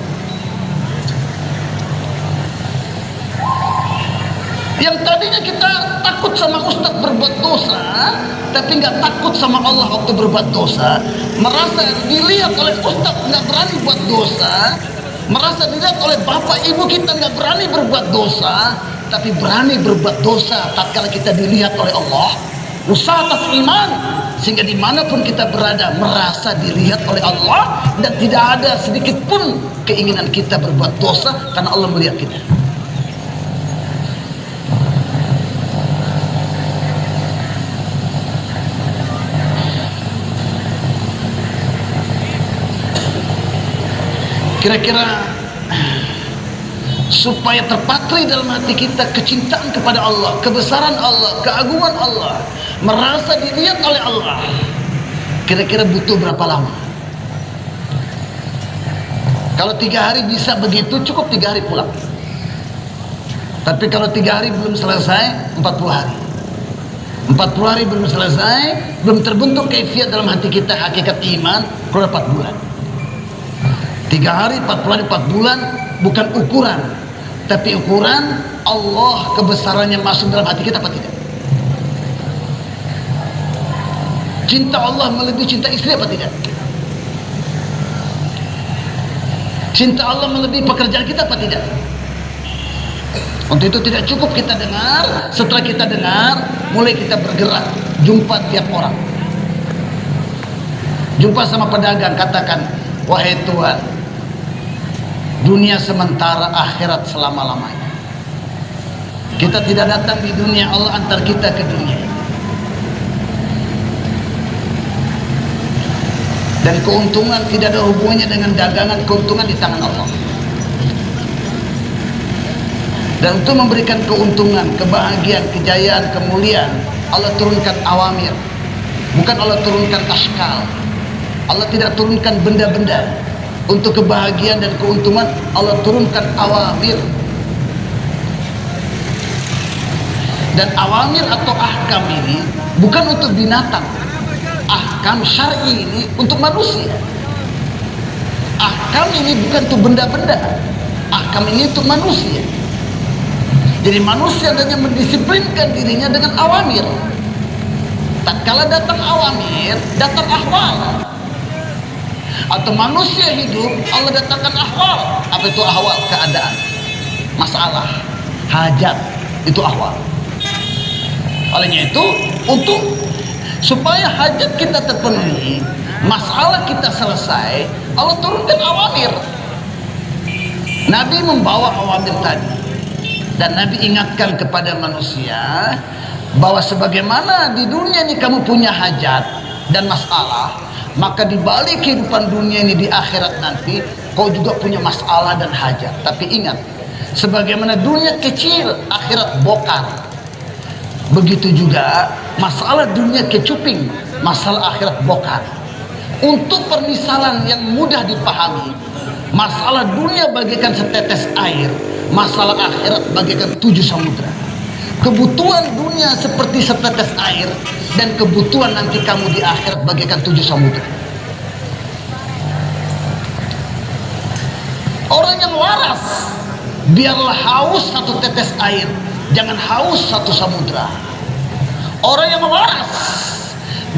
S1: Yang tadinya kita takut sama ustadz berbuat dosa, tapi nggak takut sama Allah waktu berbuat dosa, merasa dilihat oleh ustadz nggak berani buat dosa, merasa dilihat oleh bapak ibu kita nggak berani berbuat dosa, tapi berani berbuat dosa tatkala kita dilihat oleh Allah. Usaha atas iman sehingga dimanapun kita berada merasa dilihat oleh Allah dan tidak ada sedikit pun keinginan kita berbuat dosa karena Allah melihat kita. Kira-kira supaya terpatri dalam hati kita kecintaan kepada Allah, kebesaran Allah, keagungan Allah, merasa dilihat oleh Allah, kira-kira butuh berapa lama? Kalau 3 hari bisa begitu, cukup 3 hari pulang. Tapi kalau 3 hari belum selesai, 40 hari. 40 hari belum selesai, belum terbentuk kaifiat dalam hati kita hakikat iman, kalau 4 bulan. 3 hari, 40 hari, 4 bulan bukan ukuran, tapi ukuran Allah kebesarannya masuk dalam hati kita apa tidak. Cinta Allah melebihi cinta istri apa tidak. Cinta Allah melebihi pekerjaan kita apa tidak. Untuk itu tidak cukup kita dengar, setelah kita dengar mulai kita bergerak, jumpa tiap orang, jumpa sama pedagang, katakan, wahai Tuhan, dunia sementara, akhirat selama-lamanya. Kita tidak datang di dunia, Allah antar kita ke dunia. Dan keuntungan tidak ada hubungannya dengan dagangan, keuntungan di tangan Allah. Dan untuk memberikan keuntungan, kebahagiaan, kejayaan, kemuliaan, Allah turunkan awamir. Bukan Allah turunkan ashkal. Allah tidak turunkan benda-benda. Untuk kebahagiaan dan keuntungan Allah turunkan awamir. Dan awamir atau ahkam ini bukan untuk binatang. Ahkam syar'i ini untuk manusia. Ahkam ini bukan untuk benda-benda. Ahkam ini untuk manusia. Jadi manusia hanya mendisiplinkan dirinya dengan awamir. Tatkala datang awamir, datang ahwal. Atau manusia hidup, Allah datangkan ahwal. Apa itu ahwal? Keadaan, masalah, hajat, itu ahwal. Olehnya itu, untuk supaya hajat kita terpenuhi, masalah kita selesai, Allah turunkan awamir. Nabi membawa awamir tadi, dan Nabi ingatkan kepada manusia bahwa sebagaimana di dunia ini kamu punya hajat dan masalah, maka di balik kehidupan dunia ini di akhirat nanti kau juga punya masalah dan hajat. Tapi ingat, sebagaimana dunia kecil, akhirat bokar, begitu juga masalah dunia kecuping, masalah akhirat bokar. Untuk permisalan yang mudah dipahami, masalah dunia bagaikan setetes air, masalah akhirat bagaikan 7 samudra. Kebutuhan dunia seperti setetes air, dan kebutuhan nanti kamu di akhirat bagaikan 7 samudra. Orang yang waras, biarlah haus 1 tetes air, jangan haus 1 samudra. Orang yang waras,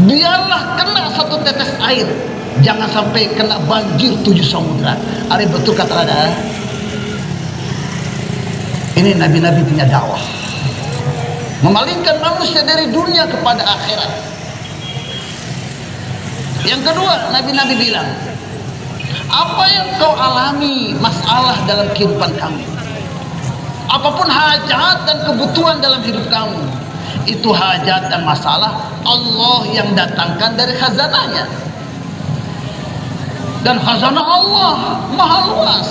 S1: biarlah kena 1 tetes air, jangan sampai kena banjir 7 samudra. Ada betul kata ada. Ini nabi-nabi punya dakwah, memalingkan manusia dari dunia kepada akhirat. Yang kedua, nabi-nabi bilang, apa yang kau alami masalah dalam kehidupan kamu, apapun hajat dan kebutuhan dalam hidup kamu, itu hajat dan masalah Allah yang datangkan dari khazanahnya. Dan khazanah Allah maha luas.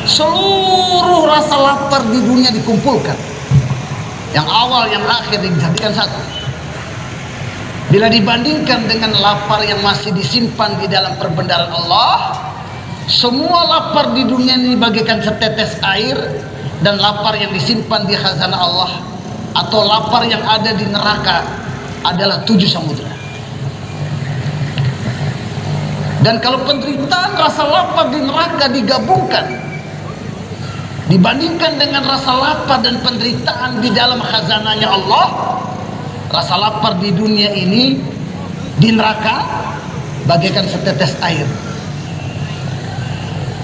S1: Seluruh rasa lapar di dunia dikumpulkan, yang awal yang akhir dijadikan satu. Bila dibandingkan dengan lapar yang masih disimpan di dalam perbendaharaan Allah, semua lapar di dunia ini bagaikan setetes air, dan lapar yang disimpan di khazanah Allah atau lapar yang ada di neraka adalah 7 samudra. Dan kalau penderitaan rasa lapar di neraka digabungkan dibandingkan dengan rasa lapar dan penderitaan di dalam khazanahnya Allah, rasa lapar di dunia ini di neraka bagaikan setetes air.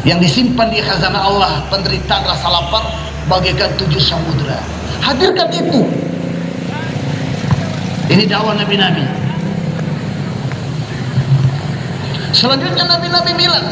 S1: Yang disimpan di khazanah Allah, penderitaan rasa lapar bagaikan 7 samudra. Hadirkan itu. Ini dakwah nabi-nabi. Selanjutnya nabi-nabi bilang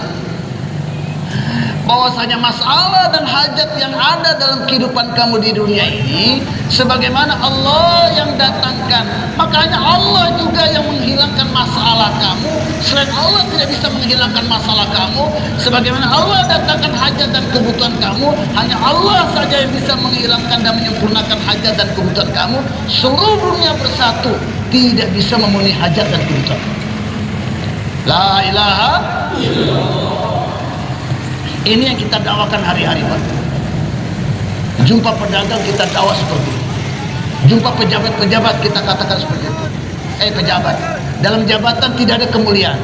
S1: bahwasanya masalah dan hajat yang ada dalam kehidupan kamu di dunia ini sebagaimana Allah yang datangkan, makanya Allah juga yang menghilangkan masalah kamu. Selain Allah tidak bisa menghilangkan masalah kamu. Sebagaimana Allah datangkan hajat dan kebutuhan kamu, hanya Allah saja yang bisa menghilangkan dan menyempurnakan hajat dan kebutuhan kamu. Seluruh dunia bersatu tidak bisa memenuhi hajat dan kebutuhan. La ilaha illallah. Ini yang kita dakwakan hari-hari, Pak. Jumpa pedagang kita dakwah seperti itu. Jumpa pejabat-pejabat kita katakan seperti itu. Pejabat, dalam jabatan tidak ada kemuliaan.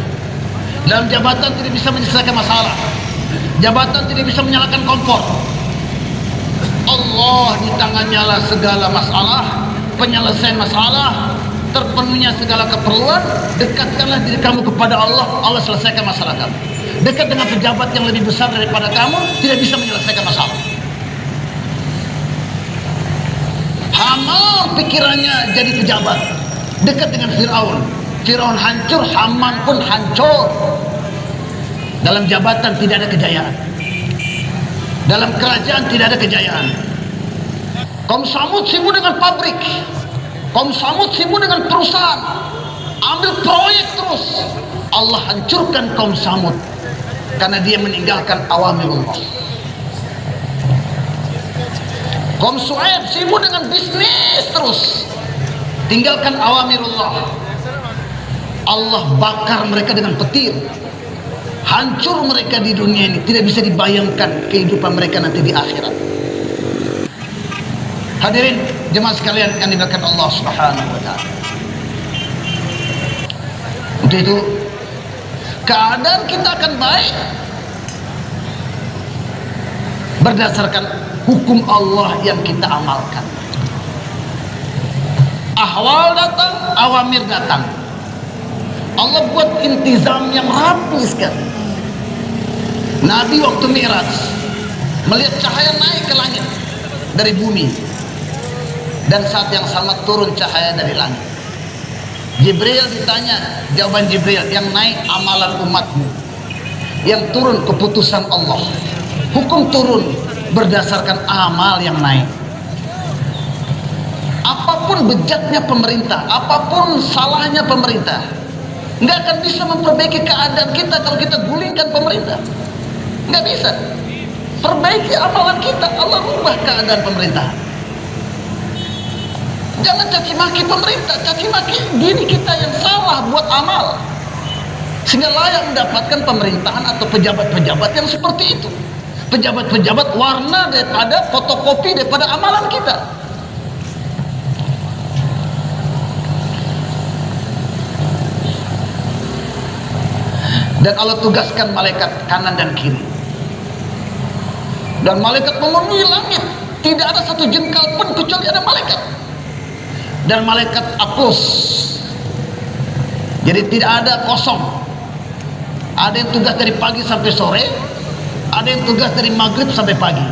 S1: Dalam jabatan tidak bisa menyelesaikan masalah. Jabatan tidak bisa menyalakan kompor. Allah di tangannya lah segala masalah, penyelesaian masalah, terpenuhnya segala keperluan. Dekatkanlah diri kamu kepada Allah, Allah selesaikan masalah kamu. Dekat dengan pejabat yang lebih besar daripada kamu, tidak bisa menyelesaikan masalah. Haman pikirannya jadi pejabat, dekat dengan Fir'aun. Fir'aun hancur, Haman pun hancur. Dalam jabatan tidak ada kejayaan, dalam kerajaan tidak ada kejayaan. Kaum Samud sibuk dengan pabrik, kaum Samud sibuk dengan perusahaan, ambil proyek terus. Allah hancurkan kaum Samud karena dia meninggalkan awamirullah. Kaum Su'aib sibuk dengan bisnis terus, tinggalkan awamirullah. Allah bakar mereka dengan petir, hancur mereka di dunia ini. Tidak bisa dibayangkan kehidupan mereka nanti di akhirat. Hadirin jemaah sekalian yang dimuliakan Allah Subhanahu wa taala. Untuk itu keadaan kita akan baik berdasarkan hukum Allah yang kita amalkan. Ahwal datang, awamir datang. Allah buat intizam yang rapi sekali. Nabi waktu Mi'raj melihat cahaya naik ke langit dari bumi, dan saat yang sama turun cahaya dari langit. Jibril ditanya, jawaban Jibril, yang naik amalan umatmu, yang turun keputusan Allah. Hukum turun berdasarkan amal yang naik. Apapun bejatnya pemerintah, apapun salahnya pemerintah, nggak akan bisa memperbaiki keadaan kita kalau kita gulingkan pemerintah. Nggak bisa. Perbaiki amalan kita, Allah ubah keadaan pemerintah. Jangan caci maki pemerintah, caci maki diri kita yang salah buat amal, sehingga layak mendapatkan pemerintahan atau pejabat-pejabat yang seperti itu. Pejabat-pejabat warna daripada fotokopi daripada amalan kita. Dan Allah tugaskan malaikat kanan dan kiri, dan malaikat memenuhi langit. Tidak ada satu jengkal pun kecuali ada malaikat. Dan malaikat apus, jadi tidak ada kosong. Ada yang tugas dari pagi sampai sore, ada yang tugas dari maghrib sampai pagi.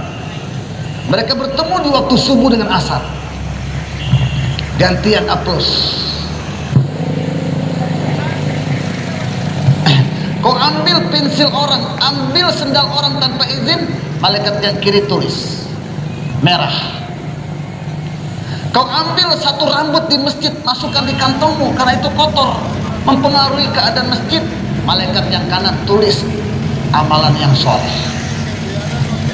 S1: Mereka bertemu di waktu subuh dengan asar, gantian apus. Kau ambil pensil orang, ambil sendal orang tanpa izin, malaikat yang kiri tulis. merah. Kau ambil satu rambut di masjid, masukkan di kantongmu karena itu kotor, mempengaruhi keadaan masjid. Malaikat yang kanan tulis amalan yang soleh.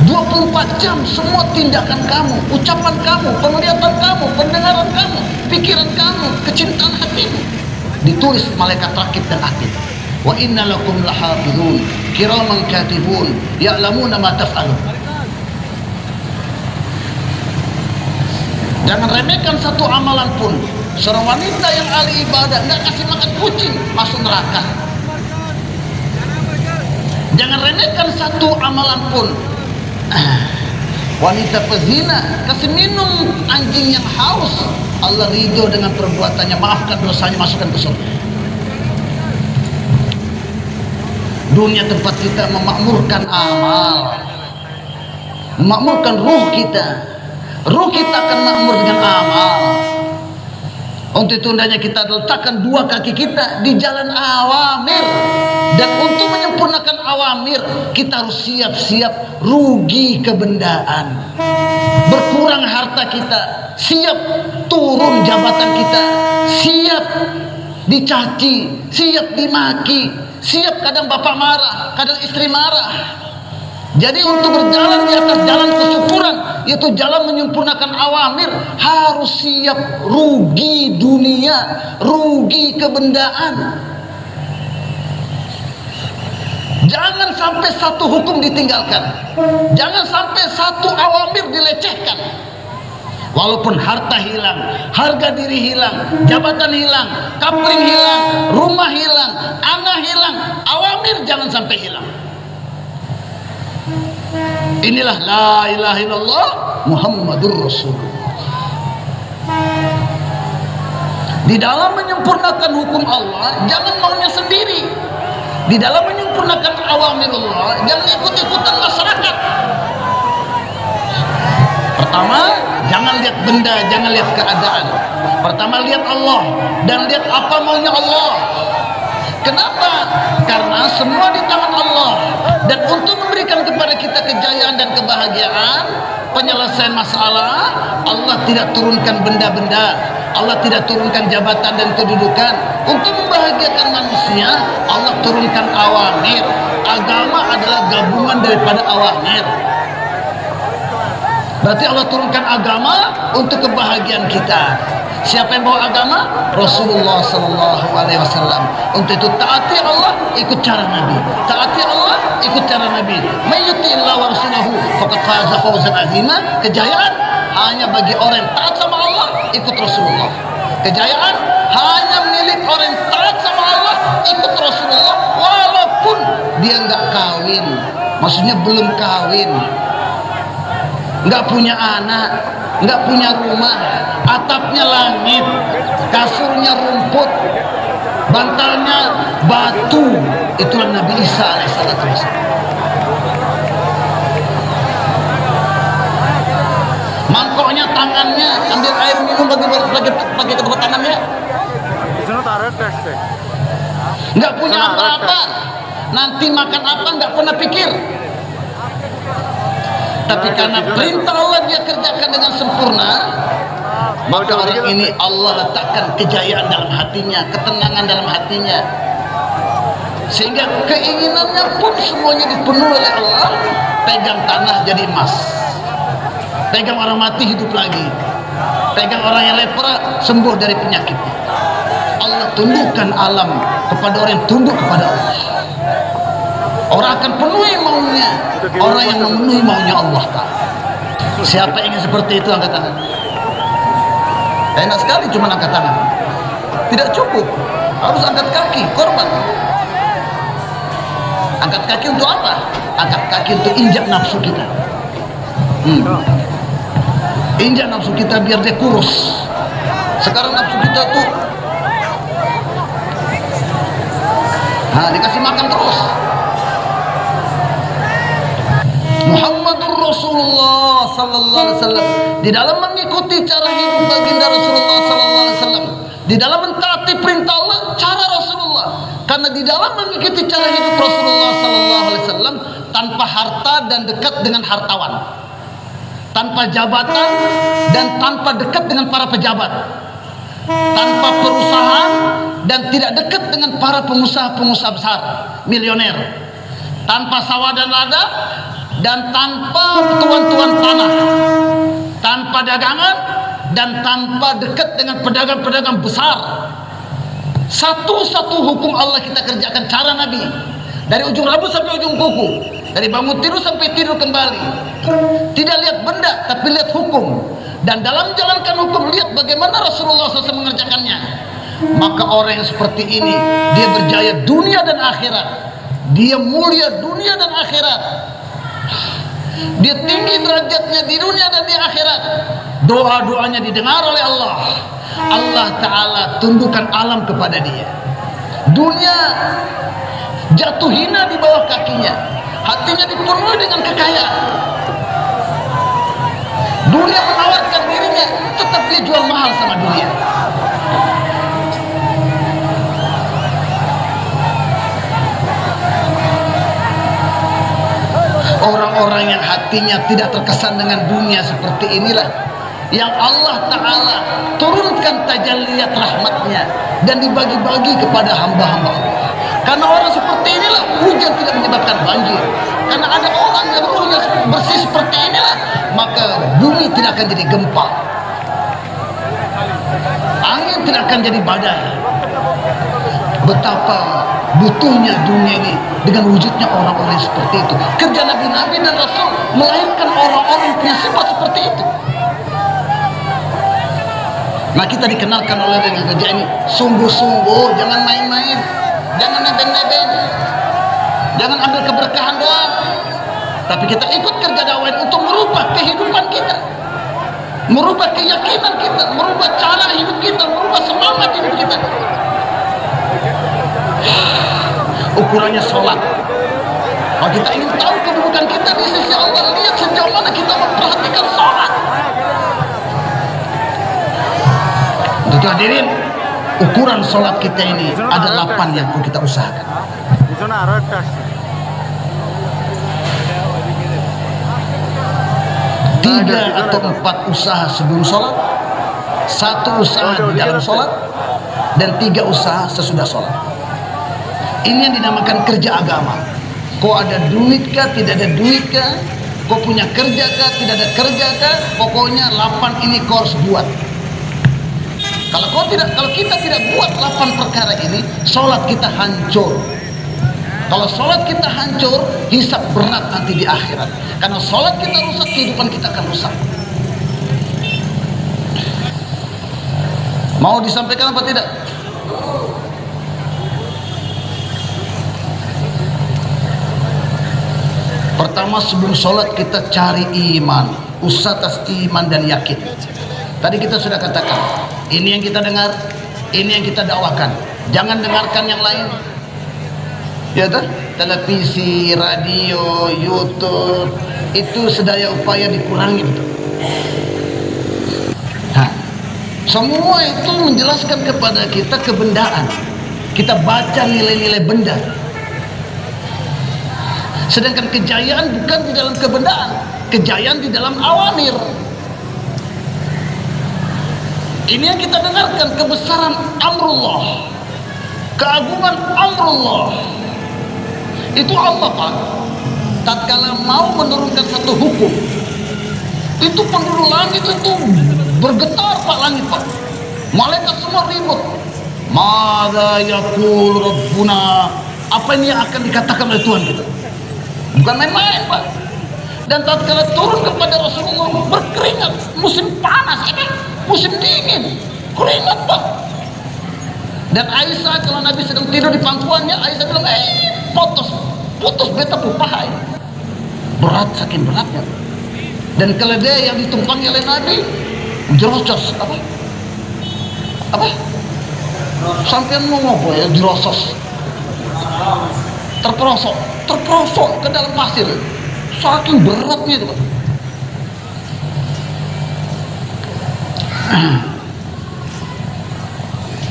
S1: 24 jam semua tindakan kamu, ucapan kamu, penglihatan kamu, pendengaran kamu, pikiran kamu, kecintaan hatimu ditulis malaikat rakib dan atid. Wa inna lakum lahafizun kiraman katibun ya'lamuna ma taf'alun. Jangan remehkan satu amalan pun. Seorang wanita yang ahli ibadah nggak kasih makan kucing masuk neraka. Jangan remehkan satu amalan pun. Wanita pezina kasih minum anjing yang haus, Allah ridho dengan perbuatannya, maafkan dosanya, masukkan ke surga. Dunia tempat kita memakmurkan amal, memakmurkan ruh kita. Ruh kita akan makmur dengan amal. Untuk itu hendaknya kita letakkan dua kaki kita di jalan awamir. Dan untuk menyempurnakan awamir, kita harus siap-siap rugi kebendaan. Berkurang harta kita, siap turun jabatan kita, siap dicaci, siap dimaki, siap kadang bapak marah, kadang istri marah. Jadi untuk berjalan di atas jalan kesyukuran, yaitu jalan menyempurnakan awamir, harus siap rugi dunia, rugi kebendaan. Jangan sampai satu hukum ditinggalkan, jangan sampai satu awamir dilecehkan. Walaupun harta hilang, harga diri hilang, jabatan hilang, kapling hilang, rumah hilang, anak hilang, awamir jangan sampai hilang. Inilah la ilaha illallah Muhammadur Rasulullah. Di dalam menyempurnakan hukum Allah, jangan maunya sendiri. Di dalam menyempurnakan awamirullah, jangan ikut-ikutan masyarakat. Pertama, jangan lihat benda, jangan lihat keadaan. Pertama lihat Allah dan lihat apa maunya Allah. Kenapa? Karena semua di tangan Allah. Dan untuk memberikan kepada kita kejayaan dan kebahagiaan, penyelesaian masalah, Allah tidak turunkan benda-benda, Allah tidak turunkan jabatan dan kedudukan. Untuk membahagiakan manusia, Allah turunkan awamir. Agama adalah gabungan daripada awamir. Berarti Allah turunkan agama untuk kebahagiaan kita. Siapa yang bawa agama? Rasulullah sallallahu alaihi wasallam. Untuk itu taati Allah, ikut cara Nabi. Taati Allah, ikut cara Nabi. May yuti'illah wa rasulahu faqad faza fawzan azima. Kejayaan hanya bagi orang yang taat sama Allah, ikut Rasulullah. Kejayaan hanya milik orang yang taat sama Allah, ikut Rasulullah, walaupun dia nggak kawin. Maksudnya belum kawin, nggak punya anak, nggak punya rumah, atapnya langit, kasurnya rumput, bantalnya batu. Itulah Nabi Isa alaihissalatu wassalam. Mangkoknya tangannya, ambil air minum bagi kedua tangannya. Nggak punya apa-apa, nanti makan apa nggak pernah pikir. Tapi karena perintah Allah dia kerjakan dengan sempurna, maka orang ini Allah letakkan kejayaan dalam hatinya, ketenangan dalam hatinya, sehingga keinginannya pun semuanya dipenuhi oleh Allah. Pegang tanah jadi emas, pegang orang mati hidup lagi, pegang orang yang lepra sembuh dari penyakit. Allah tundukkan alam kepada orang yang tunduk kepada Allah. Orang akan penuhi maunya orang yang memenuhi maunya Allah Ta'ala. Siapa ingin seperti itu angkat tangan. Enak sekali cuma angkat tangan, tidak cukup, harus angkat kaki, korban. Angkat kaki untuk apa? Angkat kaki untuk injak nafsu kita. Injak nafsu kita biar dia kurus. Sekarang nafsu kita tuh dikasih makan terus. Muhammadur Rasulullah sallallahu alaihi wasallam, di dalam mengikuti cara hidup baginda Rasulullah sallallahu alaihi wasallam, di dalam mentaati perintah Allah, cara Rasulullah. Karena di dalam mengikuti cara hidup Rasulullah sallallahu alaihi wasallam tanpa harta dan dekat dengan hartawan. tanpa jabatan dan tanpa dekat dengan para pejabat, tanpa perusahaan dan tidak dekat dengan para pengusaha-pengusaha besar, milioner, tanpa sawah dan ladang dan tanpa tuan-tuan tanah, tanpa dagangan dan tanpa dekat dengan pedagang-pedagang besar. Satu-satu hukum Allah kita kerjakan, cara Nabi, dari ujung rambut sampai ujung kuku, dari bangun tidur sampai tidur kembali. Tidak lihat benda, tapi lihat hukum. Dan dalam menjalankan hukum, lihat bagaimana Rasulullah SAW mengerjakannya. Maka orang yang seperti ini, dia berjaya dunia dan akhirat. Dia mulia dunia dan akhirat. Dia tinggi derajatnya di dunia dan di akhirat. Doa-doanya didengar oleh Allah. Allah Ta'ala tundukkan alam kepada dia. Dunia jatuh hina di bawah kakinya. Hatinya dipenuhi dengan kekayaan. Dunia menawarkan dirinya, tetap dia jual mahal sama dunia. Orang-orang yang hatinya tidak terkesan dengan dunia seperti inilah yang Allah Ta'ala turunkan tajalliyat rahmatnya dan dibagi-bagi kepada hamba-hamba Allah. Karena orang seperti inilah hujan tidak menyebabkan banjir. Karena ada orang yang ruhnya bersih seperti inilah, maka bumi tidak akan jadi gempa, angin tidak akan jadi badai. Betapa butuhnya dunia ini dengan wujudnya orang-orang seperti itu. Kerja Nabi-Nabi dan Rasul melahirkan orang-orang yang punya sifat seperti itu. Nah, kita dikenalkan oleh dengan kerja ini sungguh-sungguh, jangan main-main, jangan nebeng-nebeng, jangan ambil keberkahan doang, tapi kita ikut kerja dakwah untuk merubah kehidupan kita, merubah keyakinan kita, merubah cara hidup kita, merubah semangat hidup kita. Ukurannya sholat. Kalau kita ingin tahu kedudukan kita di sisi Allah, lihat sejauh mana kita memperhatikan sholat. Untuk hadirin, ukuran sholat kita ini ada 8 yang perlu kita usahakan. 3 atau 4 usaha sebelum sholat, 1 usaha di dalam sholat, dan 3 usaha sesudah sholat. Ini yang dinamakan kerja agama. Kau ada duit kah, tidak ada duit kah, kau punya kerja kah, tidak ada kerja kah, pokoknya 8 ini kau harus buat. Kalau kita tidak buat 8 perkara ini, sholat kita hancur. Kalau sholat kita hancur, hisab berat nanti di akhirat. Karena sholat kita rusak, kehidupan kita akan rusak. Mau disampaikan apa tidak? Pertama, sebelum sholat kita cari iman, usaha atas iman dan yakin. Tadi kita sudah katakan, ini yang kita dengar, ini yang kita dakwakan. Jangan dengarkan yang lain. Ya toh? Televisi, radio, YouTube, itu sedaya upaya dikurangi. Nah, semua itu menjelaskan kepada kita kebendaan. Kita baca nilai-nilai benda. Sedangkan kejayaan bukan di dalam kebendaan, kejayaan di dalam awamir. Ini yang kita dengarkan, kebesaran amrullah, keagungan amrullah. Itu Allah, Pak. Tatkala mau menurunkan satu hukum, itu penduduk langit itu bergetar, Pak, langit, Pak. Malaikat semua ribut. Mada yaqul rabbuna, apa ini yang akan dikatakan oleh Tuhan kita? Bukan main-main, Pak. Dan tatkala turun kepada Rasulullah berkeringat, musim panas ini, musim dingin, keringat, Pak. Dan Aisyah, kalau Nabi sedang tidur di pangkuannya, Aisyah bilang, putus beta paha ini. Berat, saking beratnya. Dan keledai yang ditumpangi oleh Nabi jerocos, apa? Sampai mau ngopo ya, jerosos, terperosok ke dalam pasir, saking beratnya itu, Pak.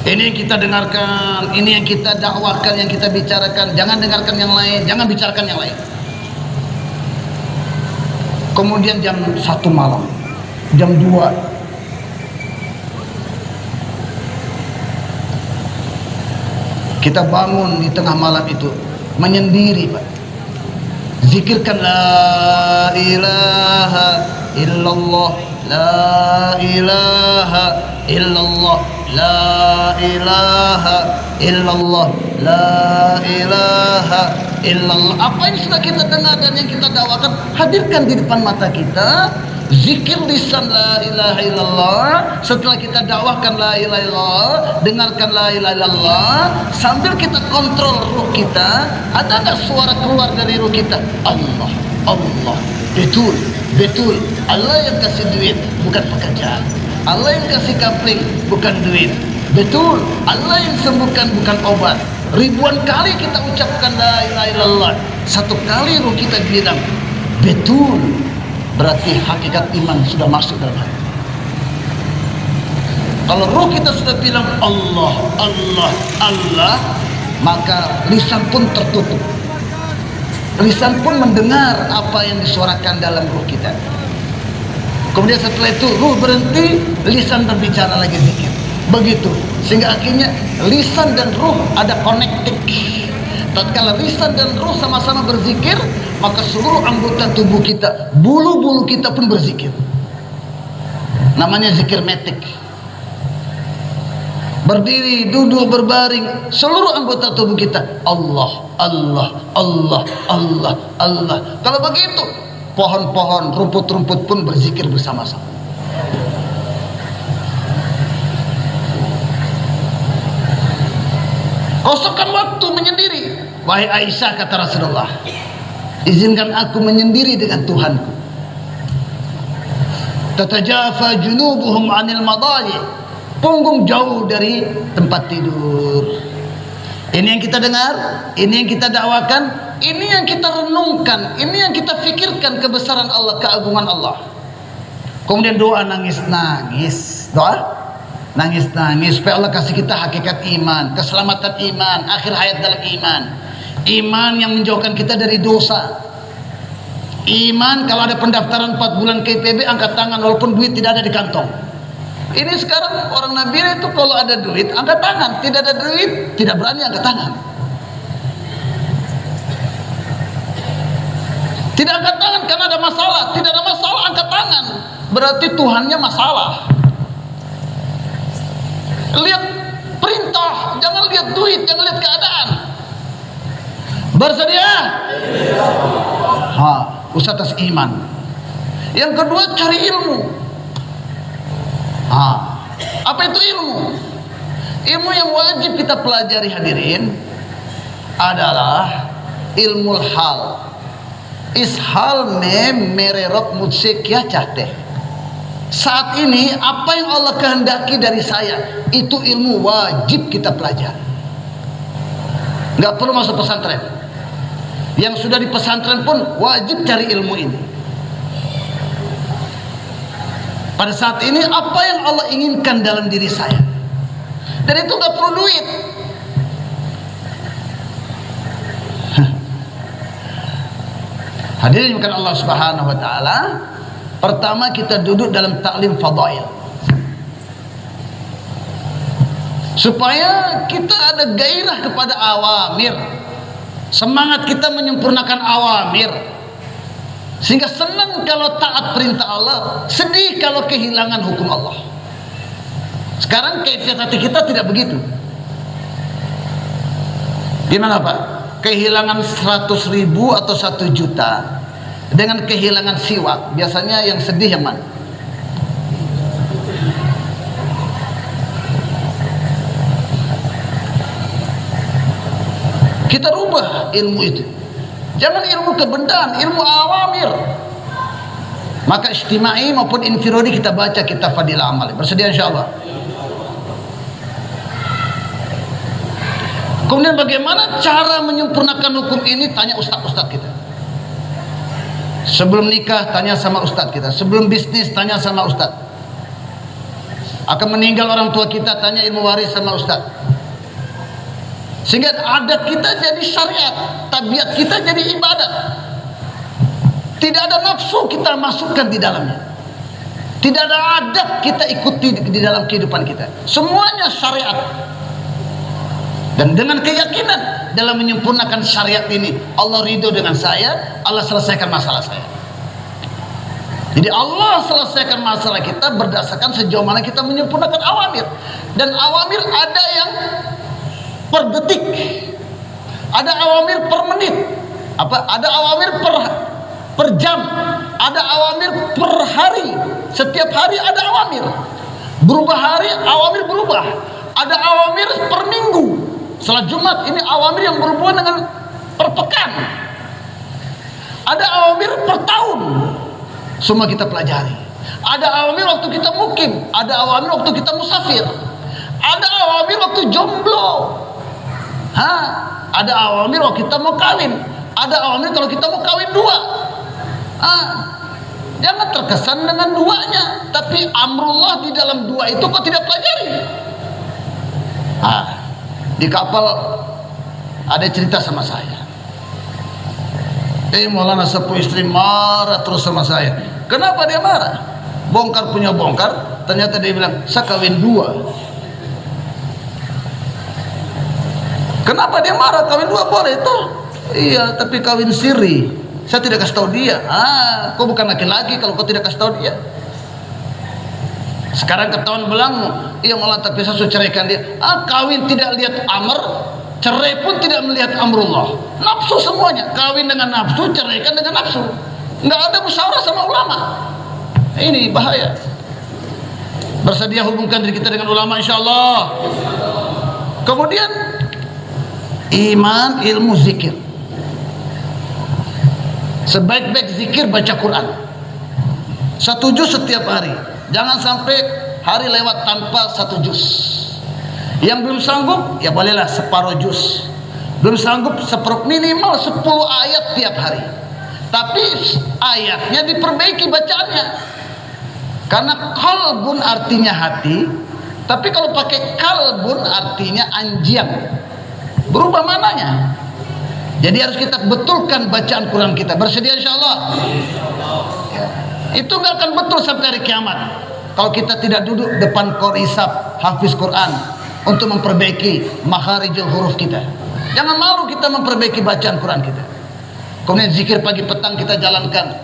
S1: Ini yang kita dengarkan, ini yang kita dakwakan, yang kita bicarakan. Jangan dengarkan yang lain, jangan bicarakan yang lain. Kemudian jam 1 malam, jam 2, kita bangun di tengah malam itu menyendiri, Pak. Zikirkan la ilaha illallah, la ilaha illallah, la ilaha illallah, la ilaha illallah. Apa yang sudah kita dengar dan yang kita dakwakan, hadirkan di depan mata kita. Zikir lisan la ilaha illallah. Setelah kita dakwahkan la ilaha illallah, dengarkan la ilaha illallah, sambil kita kontrol ruh kita, ada nggak suara keluar dari ruh kita? Allah, Allah, betul, betul. Allah yang kasih duit, bukan pekerjaan. Allah yang kasih kapling, bukan duit. Betul, Allah yang sembuhkan, bukan obat. Ribuan kali kita ucapkan la ilaha illallah, satu kali ruh kita bilang betul, berarti hakikat iman sudah masuk dalam hati. Kalau ruh kita sudah bilang Allah, Allah, Allah, maka lisan pun tertutup. Lisan pun mendengar apa yang disuarakan dalam ruh kita. Kemudian setelah itu ruh berhenti, lisan berbicara lagi zikir. Begitu, sehingga akhirnya lisan dan ruh ada connected. Tatkala lisan dan ruh sama-sama berzikir, maka seluruh anggota tubuh kita, bulu-bulu kita pun berzikir. Namanya zikir metik. Berdiri, duduk, berbaring, seluruh anggota tubuh kita Allah, Allah, Allah, Allah, Allah. Kalau begitu, pohon-pohon, rumput-rumput pun berzikir bersama-sama. Kosongkan waktu menyendiri. Wahai Aisyah, kata Rasulullah, izinkan aku menyendiri dengan Tuhanku. Tatajafa junubuhum anil madaji, punggung jauh dari tempat tidur. Ini yang kita dengar, ini yang kita dakwakan, ini yang kita renungkan, ini yang kita fikirkan kebesaran Allah, keagungan Allah. Kemudian doa nangis-nangis, doa nangis-nangis supaya Allah kasih kita hakikat iman, keselamatan iman, akhir hayat dalam iman. Iman yang menjauhkan kita dari dosa. Iman kalau ada pendaftaran 4 bulan KPB, angkat tangan walaupun duit tidak ada di kantong. Ini sekarang orang Nabila itu kalau ada duit angkat tangan, tidak ada duit tidak berani angkat tangan. Tidak angkat tangan karena ada masalah, tidak ada masalah angkat tangan, berarti Tuhannya masalah. Lihat perintah, jangan lihat duit, jangan lihat keadaan. Bersedia? Usaha atas iman. Yang kedua, cari ilmu. Apa itu ilmu? Ilmu yang wajib kita pelajari hadirin adalah ilmu hal. Ishal me mererok mutse kya cahte. Saat ini apa yang Allah kehendaki dari saya, itu ilmu wajib kita pelajari. Nggak perlu masuk pesantren. Yang sudah di pesantren pun wajib cari ilmu ini. Pada saat ini apa yang Allah inginkan dalam diri saya, dan itu nggak perlu duit. Hadirin bukan Allah Subhanahu Wa Taala. Pertama kita duduk dalam taklim fadail, supaya kita ada gairah kepada awamir, semangat kita menyempurnakan awamir, sehingga senang kalau taat perintah Allah, sedih kalau kehilangan hukum Allah. Sekarang kaifiat hati kita tidak begitu. Gimana Pak? Kehilangan 100.000 atau 1 juta dengan kehilangan siwak, biasanya yang sedih yang mana? Kita rubah ilmu itu. Jangan ilmu kebendaan, ilmu awamir. Maka istimai maupun infirodi kita baca kitab Fadilah Amal. Bersedia insyaallah. Kemudian bagaimana cara menyempurnakan hukum ini? Tanya ustaz-ustaz kita. Sebelum nikah tanya sama ustaz kita. Sebelum bisnis tanya sama ustaz. Akan meninggal orang tua kita, tanya ilmu waris sama ustaz. Sehingga adat kita jadi syariat, tabiat kita jadi ibadat. Tidak ada nafsu kita masukkan di dalamnya. Tidak ada adab kita ikuti di dalam kehidupan kita. Semuanya syariat. Dan dengan keyakinan dalam menyempurnakan syariat ini, Allah ridho dengan saya, Allah selesaikan masalah saya. Jadi Allah selesaikan masalah kita berdasarkan sejauh mana kita menyempurnakan awamir. Dan awamir ada yang per detik, ada awamir per menit, ada awamir per jam, ada awamir per hari. Setiap hari ada awamir. Berubah hari, awamir berubah. Ada awamir per minggu. Salat Jumat ini awamir yang berhubungan dengan per pekan. Ada awamir per tahun. Semua kita pelajari. Ada awamir waktu kita mukim, ada awamir waktu kita musafir, ada awamir waktu jomblo, ada awamir waktu kita mau kawin, ada awamir kalau kita mau kawin dua. Jangan terkesan dengan duanya, tapi amrullah di dalam dua itu kok tidak pelajari. Di kapal ada cerita sama saya. Maulana sepuh istri marah terus sama saya. Kenapa dia marah? Bongkar punya bongkar, ternyata dia bilang saya kawin dua. Kenapa dia marah? Kawin dua boleh itu. Iya, tapi kawin siri. Saya tidak kasih tahu dia. Kau bukan laki-laki kalau kau tidak kasih tahu dia. Sekarang ketahuan belangmu. Iya malah tapi saya sudah ceraikan dia. Kawin tidak lihat amr, cerai pun tidak melihat amrullah. Nafsu semuanya. Kawin dengan nafsu, ceraikan dengan nafsu. Nggak ada musyawarah sama ulama. Ini bahaya. Bersedia hubungkan diri kita dengan ulama insyaallah. Kemudian iman, ilmu, zikir. Sebaik-baik zikir baca Quran. 1 juz setiap hari. Jangan sampai hari lewat tanpa 1 juz. Yang belum sanggup ya bolehlah separuh juz. Belum sanggup minimal 10 ayat tiap hari. Tapi ayatnya diperbaiki bacaannya. Karena kalbun artinya hati, tapi kalau pakai kalbun artinya anjing. Berubah mananya. Jadi harus kita betulkan bacaan Quran kita. Bersedia insyaallah? Ya. Itu nggak akan betul sampai hari kiamat kalau kita tidak duduk depan qori hisab, hafiz Quran untuk memperbaiki makharijul huruf kita. Jangan malu kita memperbaiki bacaan Quran kita. Kemudian zikir pagi petang kita jalankan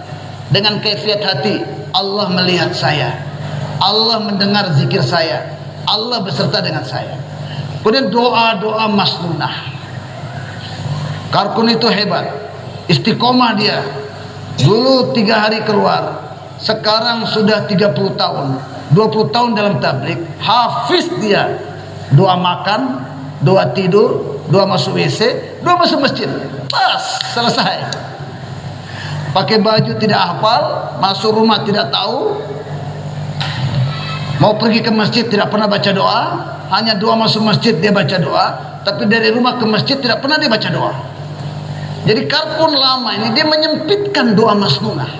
S1: dengan kaifiat hati. Allah melihat saya, Allah mendengar zikir saya, Allah beserta dengan saya. Kemudian doa-doa masnunah. Karkun itu hebat, istiqomah dia. Dulu 3 hari keluar, sekarang sudah 30 tahun, 20 tahun dalam tabligh. Hafiz dia. Doa makan, doa tidur, doa masuk WC, doa masuk masjid. Pas, selesai. Pakai baju tidak hafal, masuk rumah tidak tahu. Mau pergi ke masjid tidak pernah baca doa, hanya doa masuk masjid dia baca doa, tapi dari rumah ke masjid tidak pernah dia baca doa. Jadi karpun lama ini dia menyempitkan doa masnunah.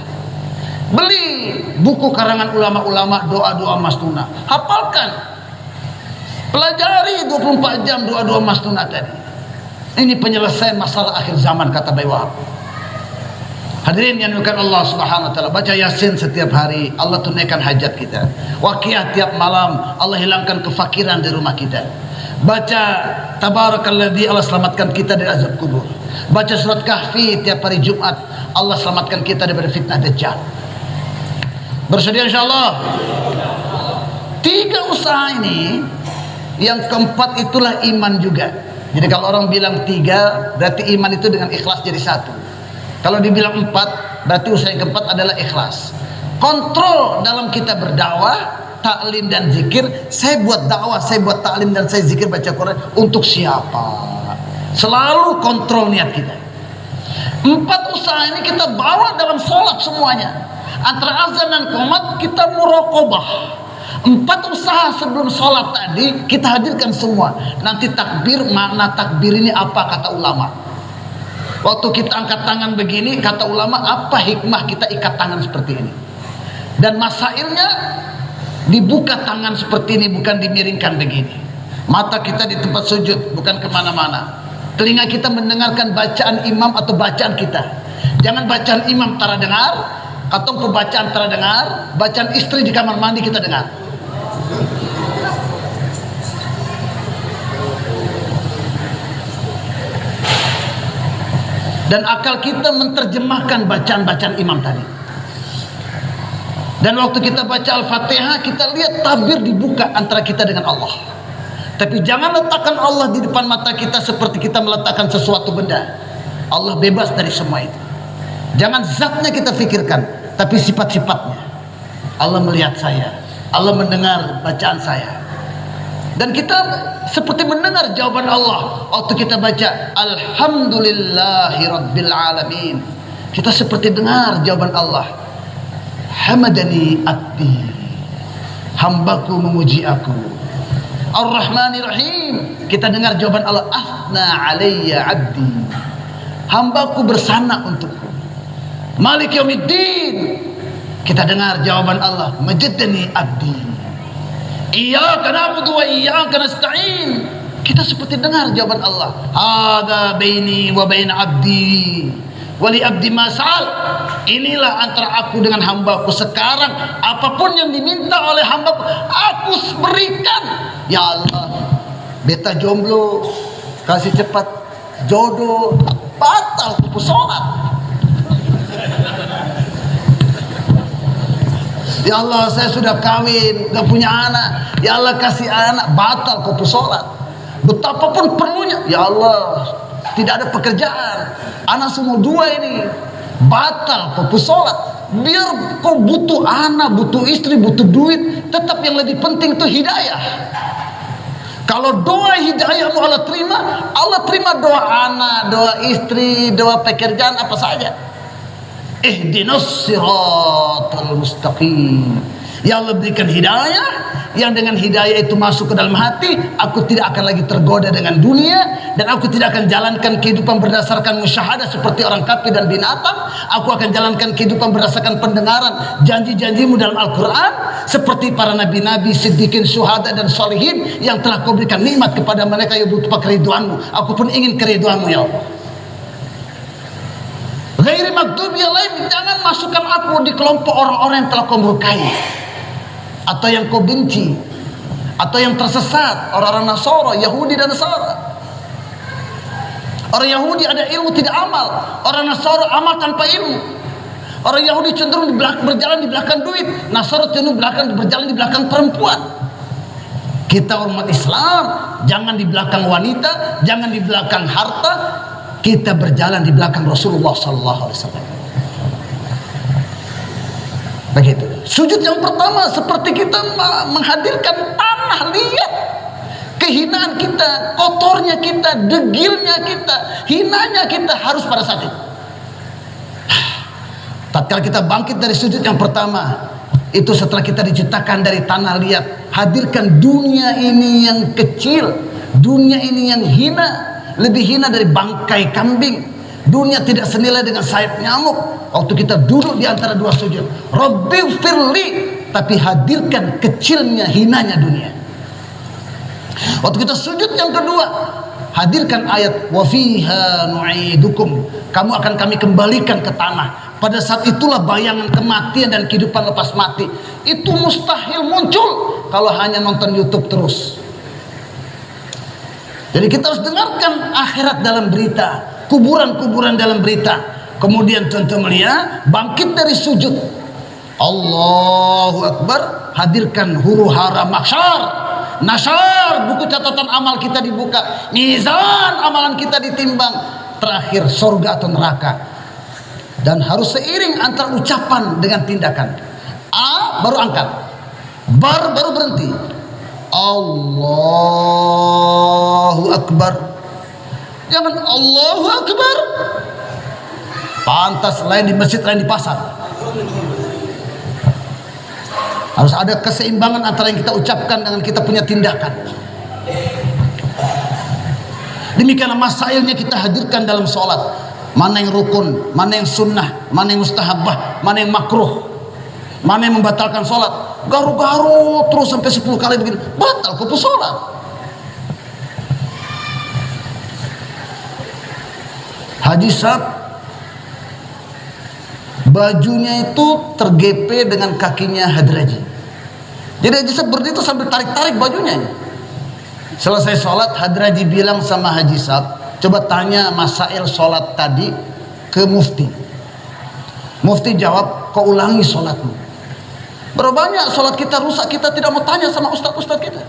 S1: Beli buku karangan ulama-ulama doa-doa masnunah, hafalkan, pelajari 24 jam doa-doa masnunah tadi. Ini penyelesaian masalah akhir zaman kata Bayi Wahab. Hadirin yang dimuliakan Allah Subhanahu wa taala, baca Yasin setiap hari, Allah tunaikan hajat kita. Waqiah tiap malam, Allah hilangkan kefakiran di rumah kita. Baca Tabarakalladzi, Allah selamatkan kita dari azab kubur. Baca surat Kahfi tiap hari Jumat, Allah selamatkan kita dari fitnah Dajjal. Bersedia insyaallah? 3 usaha ini, yang keempat itulah iman juga. Jadi kalau orang bilang 3, berarti iman itu dengan ikhlas jadi 1. Kalau dibilang 4, berarti usaha yang keempat adalah ikhlas. Kontrol dalam kita berdakwah, taklim dan zikir. Saya buat dakwah, saya buat taklim dan saya zikir baca Quran untuk siapa? Selalu kontrol niat kita. 4 usaha ini kita bawa dalam sholat semuanya. Antara azan dan qomat kita muraqabah. 4 usaha sebelum sholat tadi kita hadirkan semua. Nanti takbir, makna takbir ini apa kata ulama? Waktu kita angkat tangan begini, kata ulama, apa hikmah kita ikat tangan seperti ini? Dan masailnya, dibuka tangan seperti ini, bukan dimiringkan begini. Mata kita di tempat sujud, bukan kemana-mana. Telinga kita mendengarkan bacaan imam atau bacaan kita. Jangan bacaan imam tara dengar, atau pembacaan tara dengar, bacaan istri di kamar mandi kita dengar. Dan akal kita menerjemahkan bacaan-bacaan imam tadi. Dan waktu kita baca Al-Fatihah, kita lihat tabir dibuka antara kita dengan Allah. Tapi jangan letakkan Allah di depan mata kita seperti kita meletakkan sesuatu benda. Allah bebas dari semua itu. Jangan zatnya kita pikirkan, tapi sifat-sifatnya. Allah melihat saya, Allah mendengar bacaan saya. Dan kita seperti mendengar jawaban Allah waktu kita baca Alhamdulillahi Rabbil Alamin. Kita seperti dengar jawaban Allah. Hamadani abdi, hambaku memuji aku. Ar-Rahmanir Rahim, kita dengar jawaban Allah. Athna alayya abdi, hambaku bersana untukku. Malik Yaumiddin, kita dengar jawaban Allah. Majadani abdi, iyyaka na'budu wa iyyaka nasta'in. Kita seperti dengar jawaban Allah. Hadza baini wa baina abdi wa li abdi ma sa'al. Inilah antara aku dengan hambaku. Sekarang apapun yang diminta oleh hambaku, aku berikan. Ya Allah, beta jomblo, kasih cepat jodoh. Batal aku sholat. Ya Allah, saya sudah kawin, gak punya anak. Ya Allah, kasih anak. Batal kau sholat. Betapapun perlunya. Ya Allah, tidak ada pekerjaan. Anak semua dua ini. Batal kau sholat. Biar kau butuh anak, butuh istri, butuh duit, tetap yang lebih penting itu hidayah. Kalau doa hidayahmu Allah terima doa anak, doa istri, doa pekerjaan, apa saja. Ihdinas siratal mustaqim. Ya Allah, berikan hidayah, yang dengan hidayah itu masuk ke dalam hati, aku tidak akan lagi tergoda dengan dunia, dan aku tidak akan jalankan kehidupan berdasarkan musyahadah seperti orang kafir dan binatang. Aku akan jalankan kehidupan berdasarkan pendengaran janji-janjimu dalam Al-Quran, seperti para nabi-nabi, siddiqin, syuhada dan sholihin yang telah kau berikan nikmat kepada mereka yang butuh keriduanmu. Aku pun ingin keriduanmu ya Allah. Ghairi maghdubi alaihim, jangan masukkan aku di kelompok orang-orang yang telah kau murkai, atau yang kau benci, atau yang tersesat, orang-orang Nasara, Yahudi dan Nasara. Orang Yahudi ada ilmu tidak amal, orang Nasara amal tanpa ilmu. Orang Yahudi cenderung berjalan di belakang duit, Nasara cenderung berjalan di belakang perempuan. Kita umat Islam jangan di belakang wanita, jangan di belakang harta. Kita berjalan di belakang Rasulullah SAW. Begitu. Sujud yang pertama seperti kita menghadirkan tanah liat kehinaan kita, kotornya kita, degilnya kita, hinanya kita harus pada saat itu. Tatkala kita bangkit dari sujud yang pertama, itu setelah kita diciptakan dari tanah liat, hadirkan dunia ini yang kecil, dunia ini yang hina, lebih hina dari bangkai kambing. Dunia tidak senilai dengan sayap nyamuk. Waktu kita duduk di antara dua sujud, Rabbighfirli, tapi hadirkan kecilnya, hinanya dunia. Waktu kita sujud yang kedua, hadirkan ayat wa fiha nu'idukum, kamu akan kami kembalikan ke tanah. Pada saat itulah bayangan kematian dan kehidupan lepas mati itu mustahil muncul kalau hanya nonton YouTube terus. Jadi kita harus dengarkan akhirat dalam berita, kuburan-kuburan dalam berita. Kemudian tentu mulia bangkit dari sujud, Allahu Akbar, hadirkan huru hara mahsyar, nasyar, buku catatan amal kita dibuka, mizan amalan kita ditimbang, terakhir surga atau neraka. Dan harus seiring antara ucapan dengan tindakan. A baru angkat, baru berhenti. Allahu Akbar. Jangan Allahu Akbar. Pantas lain di masjid, lain di pasar. Harus ada keseimbangan antara yang kita ucapkan dengan kita punya tindakan. Demikianlah masailnya kita hadirkan dalam sholat. Mana yang rukun, mana yang sunnah, mana yang mustahabah, mana yang makruh, mana yang membatalkan sholat. Garu-garu terus sampai 10 kali begini, batal kau sholat. Haji Sab bajunya itu tergepe dengan kakinya Hadraji. Jadi Haji Sab berdiri itu sambil tarik-tarik bajunya. Selesai sholat, Hadraji bilang sama Haji Sab, coba tanya masail sholat tadi ke Mufti. Mufti jawab, kau ulangi sholatmu. Berapa banyak sholat kita rusak, kita tidak mau tanya sama ustaz-ustaz kita.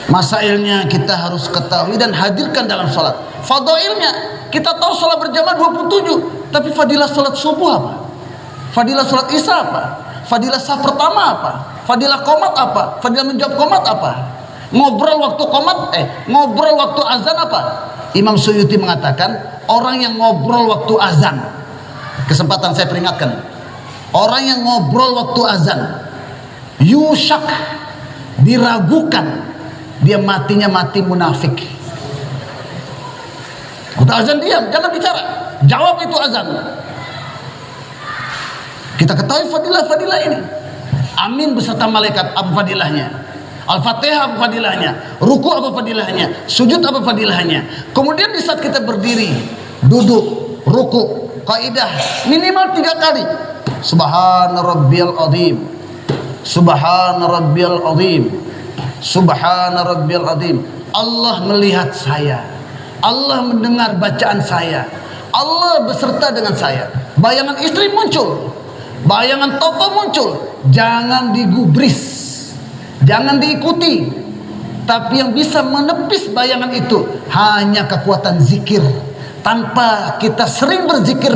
S1: Masailnya kita harus ketahui dan hadirkan dalam sholat. Fadailnya, kita tahu sholat berjamaah 27, tapi fadilah sholat subuh apa? Fadilah sholat isya apa? Fadilah sah pertama apa? Fadilah qomat apa? Fadilah menjawab qomat apa? Ngobrol waktu qomat, ngobrol waktu azan apa? Imam Suyuti mengatakan, orang yang ngobrol waktu azan, kesempatan saya peringatkan, orang yang ngobrol waktu azan, yusyak, diragukan, dia matinya mati munafik. Waktu azan diam, jangan bicara, jawab itu azan. Kita ketahui fadilah-fadilah ini. Amin beserta malaikat, apa fadilahnya? Al-Fatihah apa fadilahnya? Ruku apa fadilahnya? Sujud apa fadilahnya? Kemudian di saat kita berdiri, duduk, ruku, kaidah minimal 3 kali. Subhana rabbiyal azim. Subhana rabbiyal azim. Subhana rabbiyal azim. Allah melihat saya. Allah mendengar bacaan saya. Allah beserta dengan saya. Bayangan istri muncul, bayangan tokoh muncul. Jangan digubris, jangan diikuti. Tapi yang bisa menepis bayangan itu hanya kekuatan zikir. Tanpa kita sering berzikir,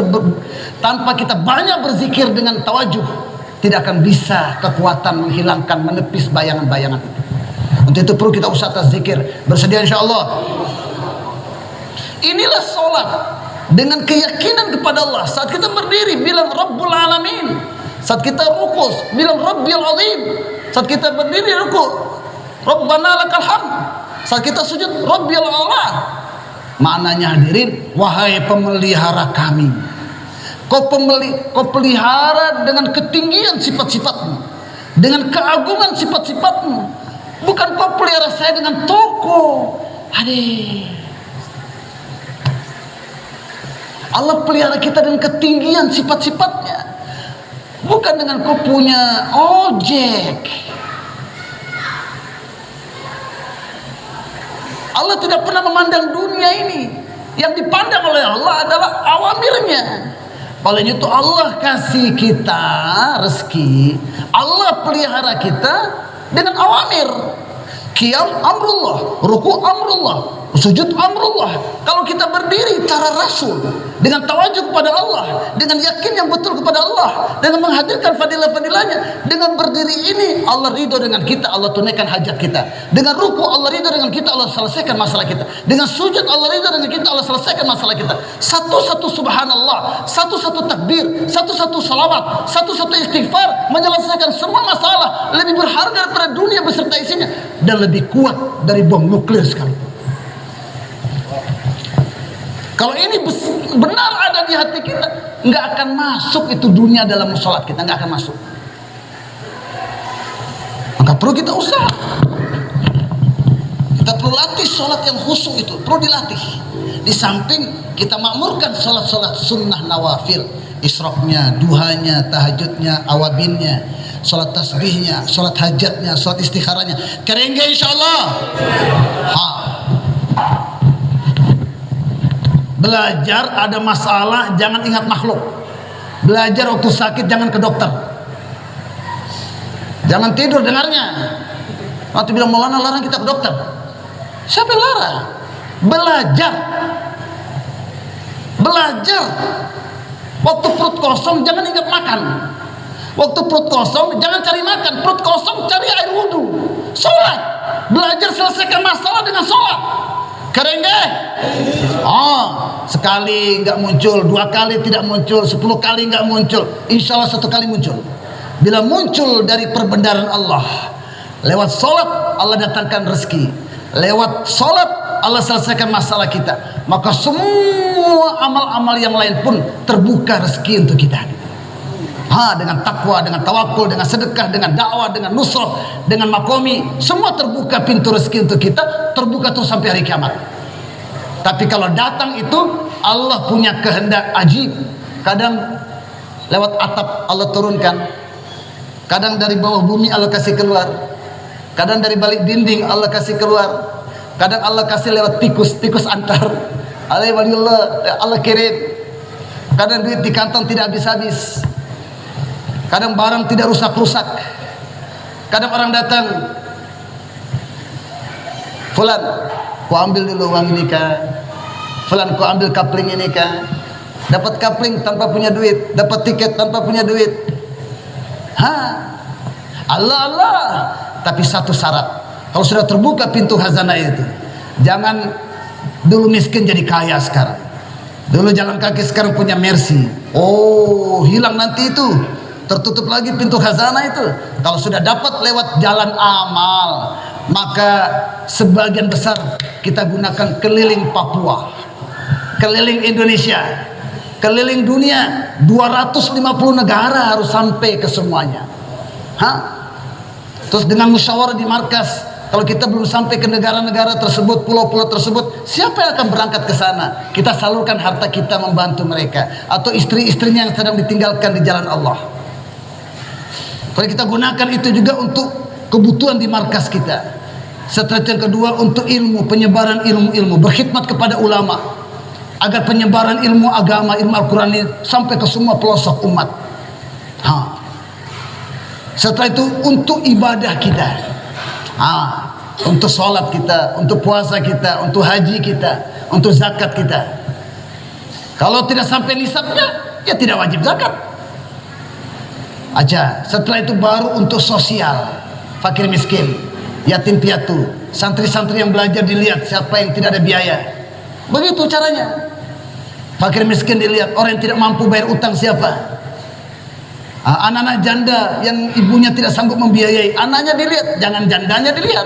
S1: tanpa kita banyak berzikir dengan tawajuh, tidak akan bisa kekuatan menghilangkan, menepis bayangan-bayangan itu. Untuk itu perlu kita usahakan zikir. Bersedia insyaallah. Inilah sholat dengan keyakinan kepada Allah. Saat kita berdiri bilang Rabbul Alamin. Saat kita rukus bilang Rabbil Azim. Saat kita berdiri ruku, Rabbana lakal hamd. Saat kita sujud, Rabbil A'la. Maknanya hadirin, wahai pemelihara kami, kau pelihara dengan ketinggian sifat-sifatmu, dengan keagungan sifat-sifatmu. Bukan kau pelihara saya dengan toko. Allah pelihara kita dengan ketinggian sifat-sifatnya, bukan dengan kau punya ojek. Allah tidak pernah memandang dunia ini. Yang dipandang oleh Allah adalah awamirnya. Oleh itu Allah kasih kita rezeki, Allah pelihara kita dengan awamir. Qiyam amrullah, ruku amrullah, sujud amrullah. Kalau kita berdiri cara Rasul, dengan tawajuh kepada Allah, dengan yakin yang betul kepada Allah, dengan menghadirkan fadilah-fadilahnya, dengan berdiri ini Allah ridho dengan kita, Allah tunaikan hajat kita. Dengan ruku Allah ridho dengan kita, Allah selesaikan masalah kita. Dengan sujud Allah ridho dengan kita, Allah selesaikan masalah kita. Satu-satu subhanallah, satu-satu takbir, satu-satu salawat, satu-satu istighfar menyelesaikan semua masalah. Lebih berharga daripada dunia beserta isinya, dan lebih kuat dari bom nuklir sekalipun. Kalau ini benar ada di hati kita, nggak akan masuk itu dunia dalam sholat kita, nggak akan masuk. Maka perlu kita usaha. Kita perlu latih sholat yang khusyuk itu, perlu dilatih. Di samping kita makmurkan sholat-sholat sunnah nawafil, isyraqnya, duhanya, tahajudnya, awabinnya, sholat tasbihnya, sholat hajatnya, sholat istikharanya. Keren gak insyaallah? Belajar ada masalah jangan ingat makhluk. Belajar waktu sakit jangan ke dokter. Jangan tidur dengarnya. Waktu bilang Maulana larang kita ke dokter. Siapa yang larang? Belajar. Belajar. Waktu perut kosong jangan ingat makan. Waktu perut kosong jangan cari makan. Perut kosong cari air wudhu. Sholat. Belajar selesaikan masalah dengan sholat. Keren gak? Sekali nggak muncul, 2 kali tidak muncul, 10 kali nggak muncul, insya Allah 1 kali muncul. Bila muncul dari perbendaharaan Allah, lewat sholat Allah datangkan rezeki, lewat sholat Allah selesaikan masalah kita, maka semua amal-amal yang lain pun terbuka rezeki untuk kita.
S2: Dengan takwa, dengan tawakul, dengan sedekah, dengan dakwah, dengan nusrah, dengan makomi, semua terbuka pintu rezeki untuk kita, terbuka terus sampai hari kiamat. Tapi kalau datang itu, Allah punya kehendak ajib. Kadang lewat atap Allah turunkan, kadang dari bawah bumi Allah kasih keluar, kadang dari balik dinding Allah kasih keluar, kadang Allah kasih lewat tikus antar. Allah kirim. Kadang duit di kantong tidak habis-habis, kadang barang tidak rusak-rusak. Kadang orang datang, fulan, ku ambil dulu uang ini kah? Fulan, ku ambil kapling ini kah? Dapat kapling tanpa punya duit, dapat tiket tanpa punya duit. Allah. Tapi satu syarat, kalau sudah terbuka pintu khazanah itu, jangan dulu miskin jadi kaya sekarang. Dulu jalan kaki sekarang punya Mercy. Oh, hilang nanti itu. Tertutup lagi pintu khazanah itu. Kalau sudah dapat lewat jalan amal, maka sebagian besar kita gunakan keliling Papua, keliling Indonesia, keliling dunia. 250 negara harus sampai ke semuanya. Terus dengan musyawarah di markas, kalau kita belum sampai ke negara-negara tersebut, pulau-pulau tersebut, siapa yang akan berangkat ke sana? Kita salurkan harta kita membantu mereka, atau istri-istrinya yang sedang ditinggalkan di jalan Allah. Kalau kita gunakan itu juga untuk kebutuhan di markas kita. Setelah yang kedua, untuk ilmu, penyebaran ilmu-ilmu, berkhidmat kepada ulama, agar penyebaran ilmu agama, ilmu Al-Quran ini sampai ke semua pelosok umat. Setelah itu untuk ibadah kita, untuk sholat kita, untuk puasa kita, untuk haji kita, untuk zakat kita. Kalau tidak sampai nisabnya, ya tidak wajib zakat aja. Setelah itu baru untuk sosial, fakir miskin, yatim piatu, santri-santri yang belajar dilihat siapa yang tidak ada biaya. Begitu caranya. Fakir miskin dilihat, orang yang tidak mampu bayar utang siapa. Anak-anak janda yang ibunya tidak sanggup membiayai, anaknya dilihat, jangan jandanya dilihat.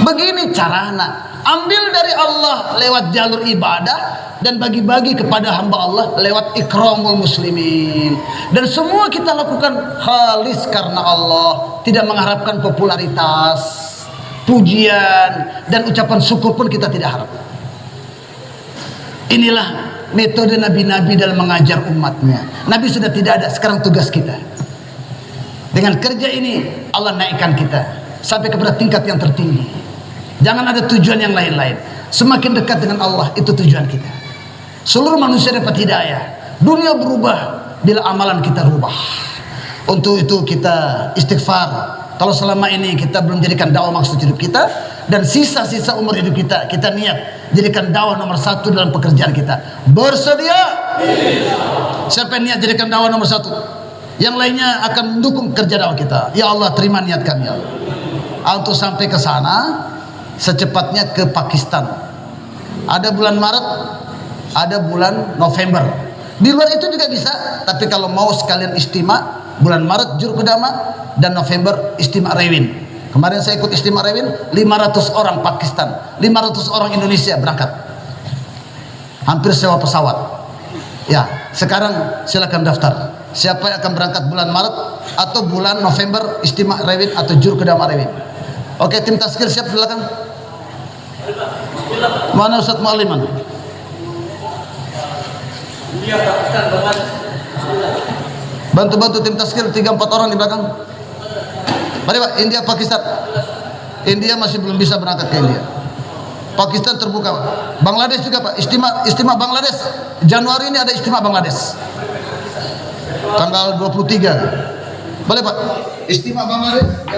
S2: Begini cara anak, ambil dari Allah lewat jalur ibadah dan bagi-bagi kepada hamba Allah lewat ikramul muslimin. Dan semua kita lakukan khalis karena Allah, tidak mengharapkan popularitas, pujian, dan ucapan syukur pun kita tidak harap. Inilah metode nabi-nabi dalam mengajar umatnya. Nabi sudah tidak ada, sekarang tugas kita. Dengan kerja ini Allah naikkan kita sampai kepada tingkat yang tertinggi. Jangan ada tujuan yang lain-lain. Semakin dekat dengan Allah, itu tujuan kita. Seluruh manusia dapat hidayah. Dunia berubah bila amalan kita rubah. Untuk itu kita istighfar. Kalau selama ini kita belum jadikan dakwah maksud hidup kita, dan sisa-sisa umur hidup kita, kita niat jadikan dakwah nomor 1 dalam pekerjaan kita. Bersedia? Siapa yang niat jadikan dakwah nomor 1? Yang lainnya akan mendukung kerja dakwah kita. Ya Allah, terima niat kami ya Allah. Untuk sampai ke sana, secepatnya ke Pakistan. Ada bulan Maret, ada bulan November. Di luar itu juga bisa, tapi kalau mau sekalian istimewa, bulan Maret Juru Kedama, dan November istimewa Rewin. Kemarin saya ikut istimewa Rewin, 500 orang Pakistan, 500 orang Indonesia berangkat. Hampir sewa pesawat. Ya, sekarang silakan daftar. Siapa yang akan berangkat bulan Maret atau bulan November istimewa Rewin atau Juru Kedama Rewin? Oke, tim Tazkir siap, silakan. Mana Ustaz Mu'aliman? Bantu-bantu tim Tazkir 3-4 orang di belakang. Mari Pak, India Pakistan. India masih belum bisa berangkat ke India. Pakistan terbuka Pak. Bangladesh juga Pak, istimewa Bangladesh. Januari ini ada istimewa Bangladesh. Tanggal 23. Boleh Pak, istimewa Bangladesh.